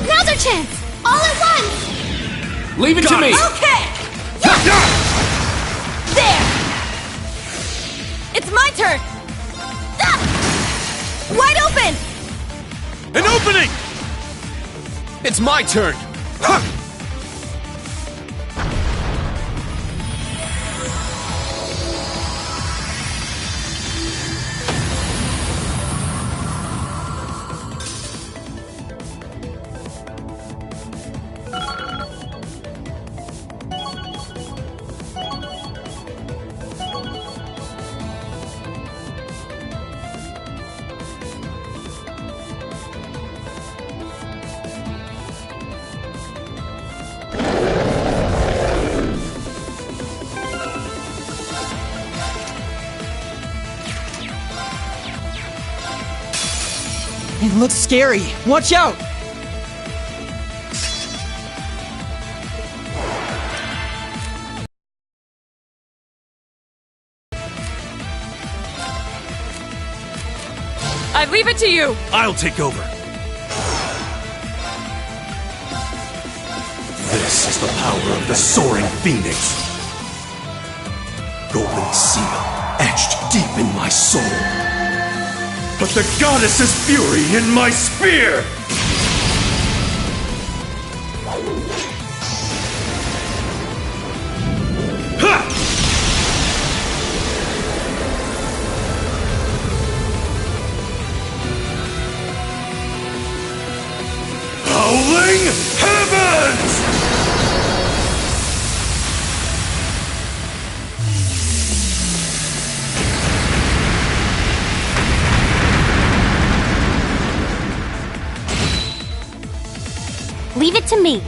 S12: Now's our chance! All at once!
S6: Leave it to me!
S7: Okay! There! It's my turn! Ah! Wide open!
S23: An opening!
S6: It's my turn!
S1: It looks scary. Watch out!
S21: I leave it to you!
S23: I'll take over. This is the power of the soaring phoenix. Golden seal etched deep in my soul. But the goddess's fury in my spear! Ha! Howling heavens!
S13: Leave it to me.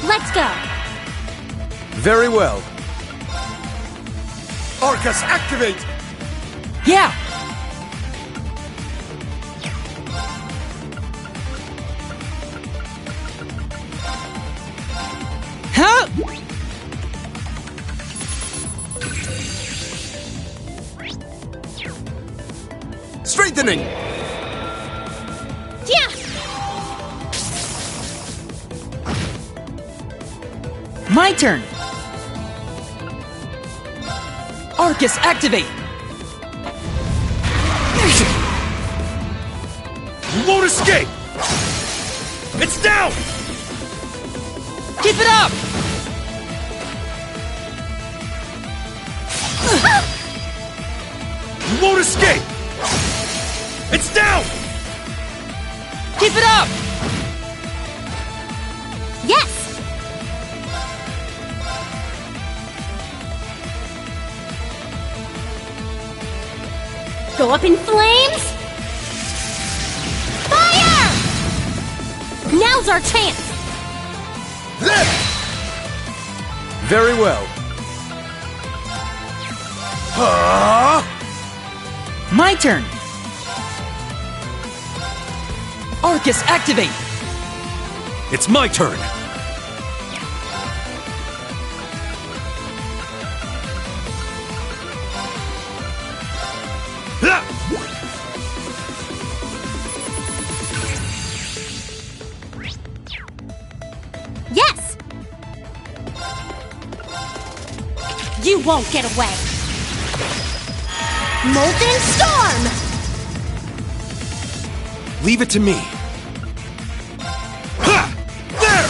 S13: Let's go.
S23: Very well. Arcus, activate!
S1: Yeah! Huh?
S23: Strengthening!
S12: Yeah!
S1: My turn! Arcus, activate!
S23: You won't escape! It's down!
S1: Keep it up!
S23: You won't escape! It's down!
S1: Keep it up!
S12: Yes!
S13: Go up in flames?
S12: Fire!
S13: Now's our chance!
S23: Very well.
S1: My turn! Arcus, activate!
S2: It's my turn!
S13: Yes! You won't get away! Molten Storm!
S2: Leave it to me. Ha! There!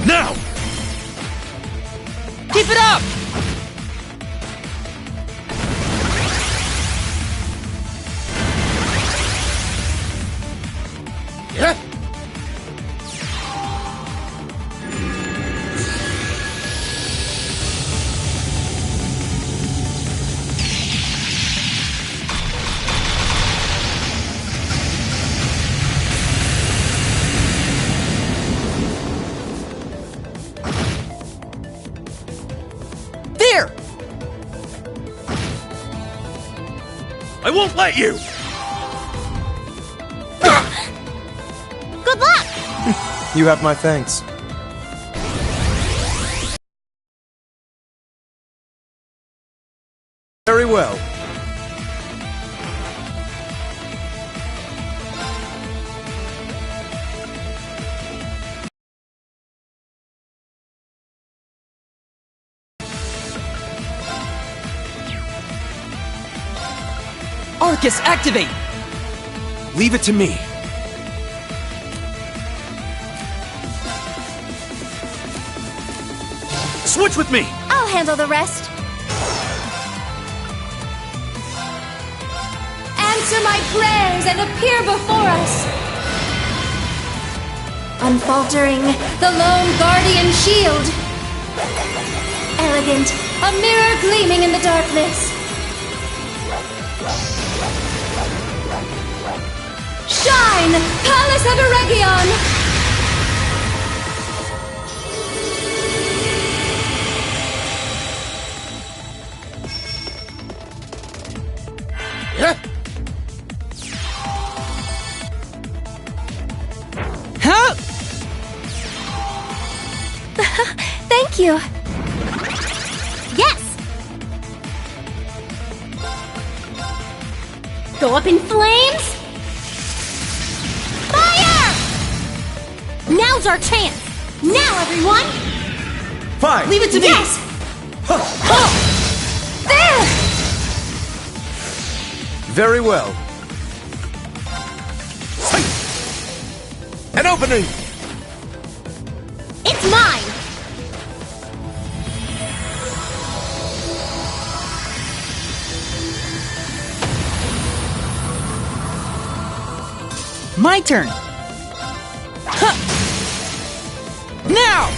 S2: Now!
S1: Keep it up!
S2: Yeah?
S1: There!
S2: I won't let you!
S13: Good luck!
S5: You have my thanks. Very well.
S1: Arcus, activate!
S2: Leave it to me. Switch with me!
S3: I'll handle the rest. Answer my prayers and appear before us. Unfaltering, the lone guardian shield. Elegant, a mirror gleaming in the darkness. Shine, Palace of Eregion!
S2: Yeah?
S1: Huh?
S13: Thank you. Yes! Go up in flames? Fire! Now's our chance! Now, everyone!
S2: Fine!
S1: Leave it to me!
S13: Yes! There!
S5: Very well.
S2: An opening!
S13: It's mine!
S1: My turn! Huh. Now!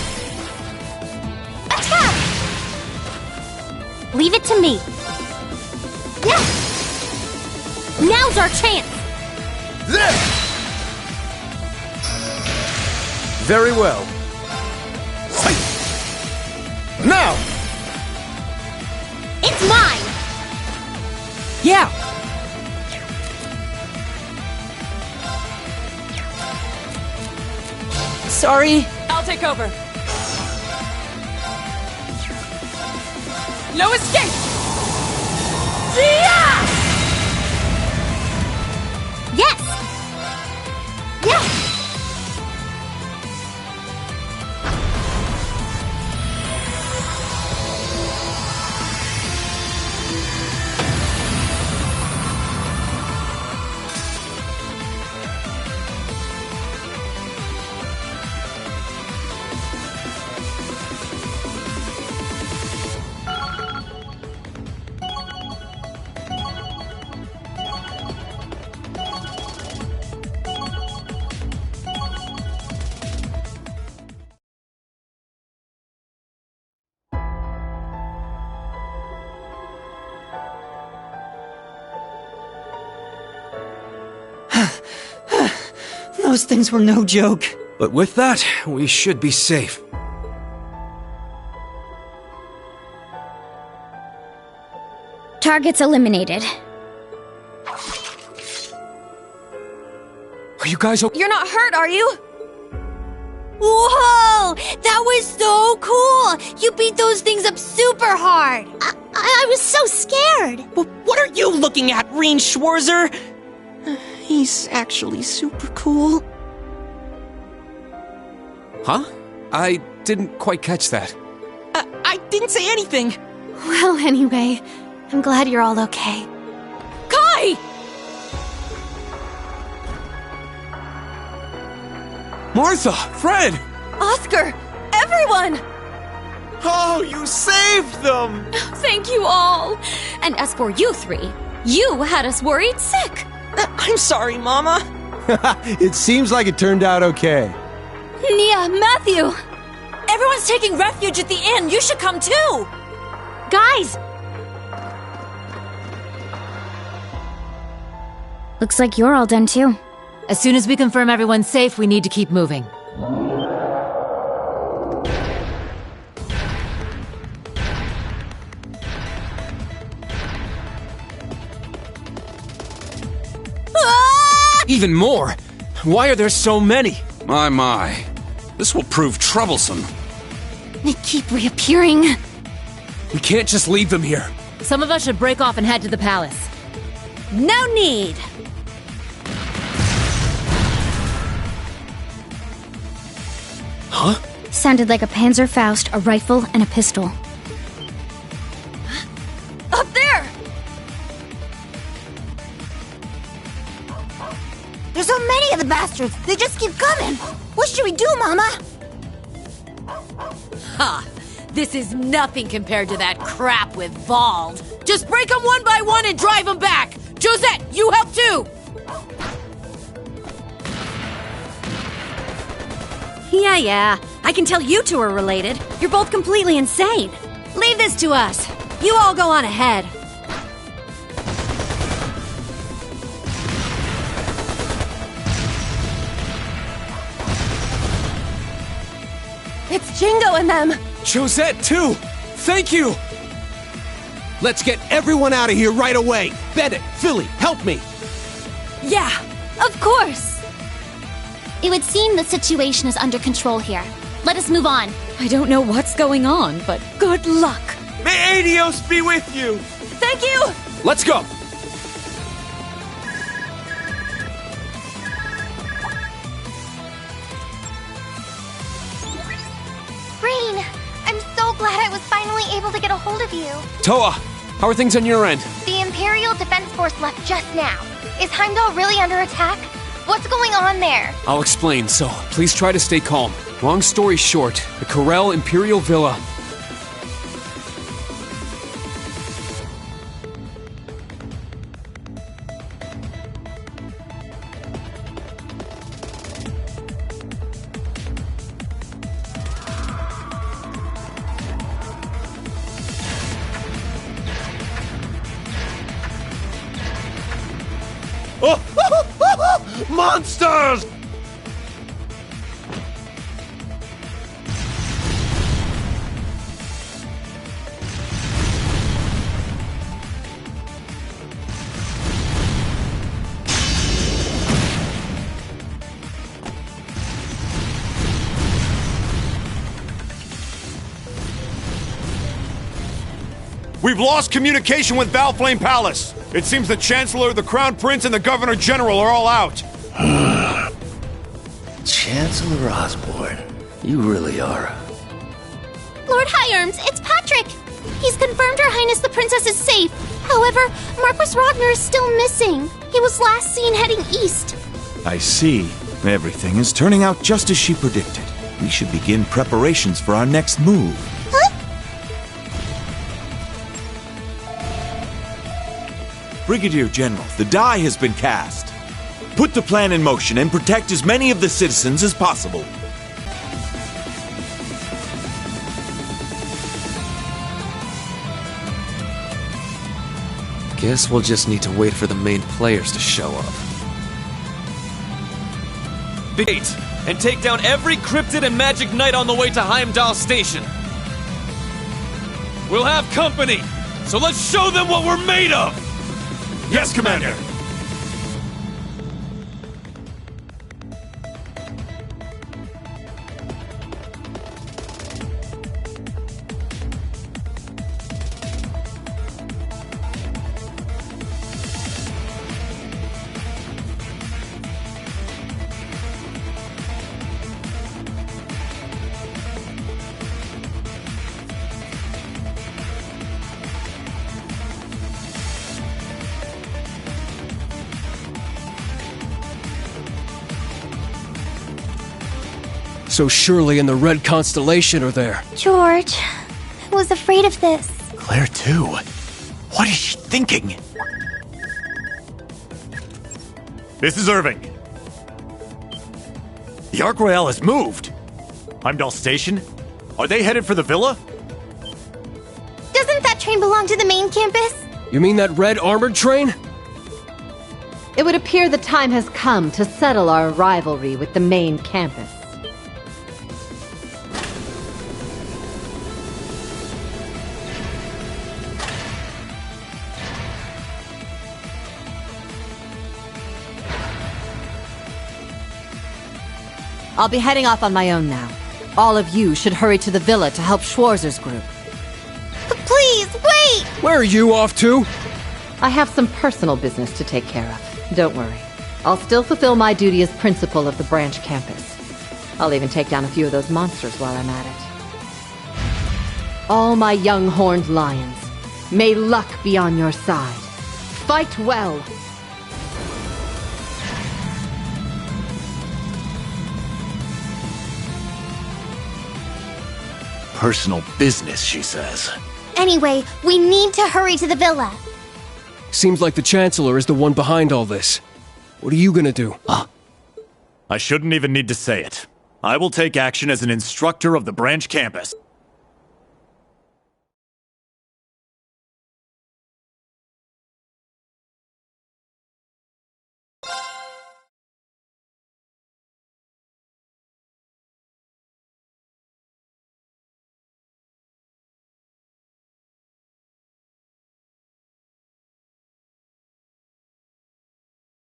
S13: Attack! Leave it to me. Yes! Now's our chance!
S2: There!
S5: Very well.
S2: Now!
S13: It's mine!
S1: Yeah! Sorry.
S21: I'll take over. No escape!
S13: Yeah! Yes! Yes!
S1: Those things were no joke.
S2: But with that, we should be safe.
S4: Targets eliminated.
S6: Are you guys okay?
S7: You're not hurt, are you? Whoa! That was so cool! You beat those things up super hard!
S4: I was so scared!
S1: What are you looking at, Reen Schwarzer? He's actually super cool.
S6: Huh? I didn't quite catch that.
S1: I didn't say anything.
S13: Well, anyway, I'm glad you're all okay.
S7: Kai!
S6: Martha! Fred!
S7: Oscar! Everyone!
S1: Oh, you saved them!
S7: Thank you all! And as for you three, you had us worried sick!
S1: I'm sorry, Mama.
S9: It seems like it turned out okay.
S7: Nia, Matthew! Everyone's taking refuge at the inn. You should come too!
S13: Guys!
S4: Looks like you're all done too.
S8: As soon as we confirm everyone's safe, we need to keep moving.
S6: Even more! Why are there so many?
S11: My. This will prove troublesome.
S13: They keep reappearing.
S6: We can't just leave them here.
S8: Some of us should break off and head to the palace.
S7: No need!
S6: Huh?
S4: Sounded like a Panzerfaust, a rifle, and a pistol.
S7: Up there!
S16: There's so many of the bastards. They just keep coming. What should we do, Mama?
S7: Ha! This is nothing compared to that crap with Vald. Just break them one by one and drive them back! Josette, you help too!
S13: Yeah. I can tell you two are related. You're both completely insane.
S7: Leave this to us. You all go on ahead.
S16: It's Jingo and them.
S6: Josette, too! Thank you!
S9: Let's get everyone out of here right away. Bennett, Philly, help me.
S7: Yeah, of course.
S12: It would seem the situation is under control here. Let us move on.
S13: I don't know what's going on, but good luck.
S1: May Adios be with you.
S7: Thank you!
S6: Let's go!
S19: Rain, I'm so glad I was finally able to get a hold of you.
S6: Toa, how are things on your end?
S19: The Imperial Defense Force left just now. Is Heimdall really under attack? What's going on there?
S6: I'll explain, so please try to stay calm. Long story short, the Corel Imperial Villa...
S23: Monsters! We've lost communication with Valflame Palace. It seems the Chancellor, the Crown Prince, and the Governor General are all out.
S18: Chancellor Osborne, you really are.
S12: Lord High-Arms, it's Patrick! He's confirmed Her Highness the Princess is safe. However, Marquis Ragnar is still missing. He was last seen heading east.
S22: I see. Everything is turning out just as she predicted. We should begin preparations for our next move. Brigadier General, the die has been cast. Put the plan in motion and protect as many of the citizens as possible.
S6: Guess we'll just need to wait for the main players to show up.
S1: Gate and take down every cryptid and magic knight on the way to Heimdall Station. We'll have company.
S22: So let's show them what we're made of!
S23: Yes, Commander!
S6: So Shirley and the Red Constellation are there.
S19: George, I was afraid of this.
S14: Claire, too. What is she thinking? This is Irving. The Ark Royale has moved. Heimdall Station? Are they headed for the villa?
S19: Doesn't that train belong to the main campus?
S6: You mean that red armored train?
S8: It would appear the time has come to settle our rivalry with the main campus. I'll be heading off on my own now. All of you should hurry to the villa to help Schwarzer's group.
S19: Please, wait!
S6: Where are you off to?
S8: I have some personal business to take care of. Don't worry. I'll still fulfill my duty as principal of the branch campus. I'll even take down a few of those monsters while I'm at it. All my young horned lions, may luck be on your side. Fight well!
S14: Personal business, she says.
S19: Anyway, we need to hurry to the villa.
S6: Seems like the Chancellor is the one behind all this. What are you gonna do?
S14: I shouldn't even need to say it. I will take action as an instructor of the branch campus.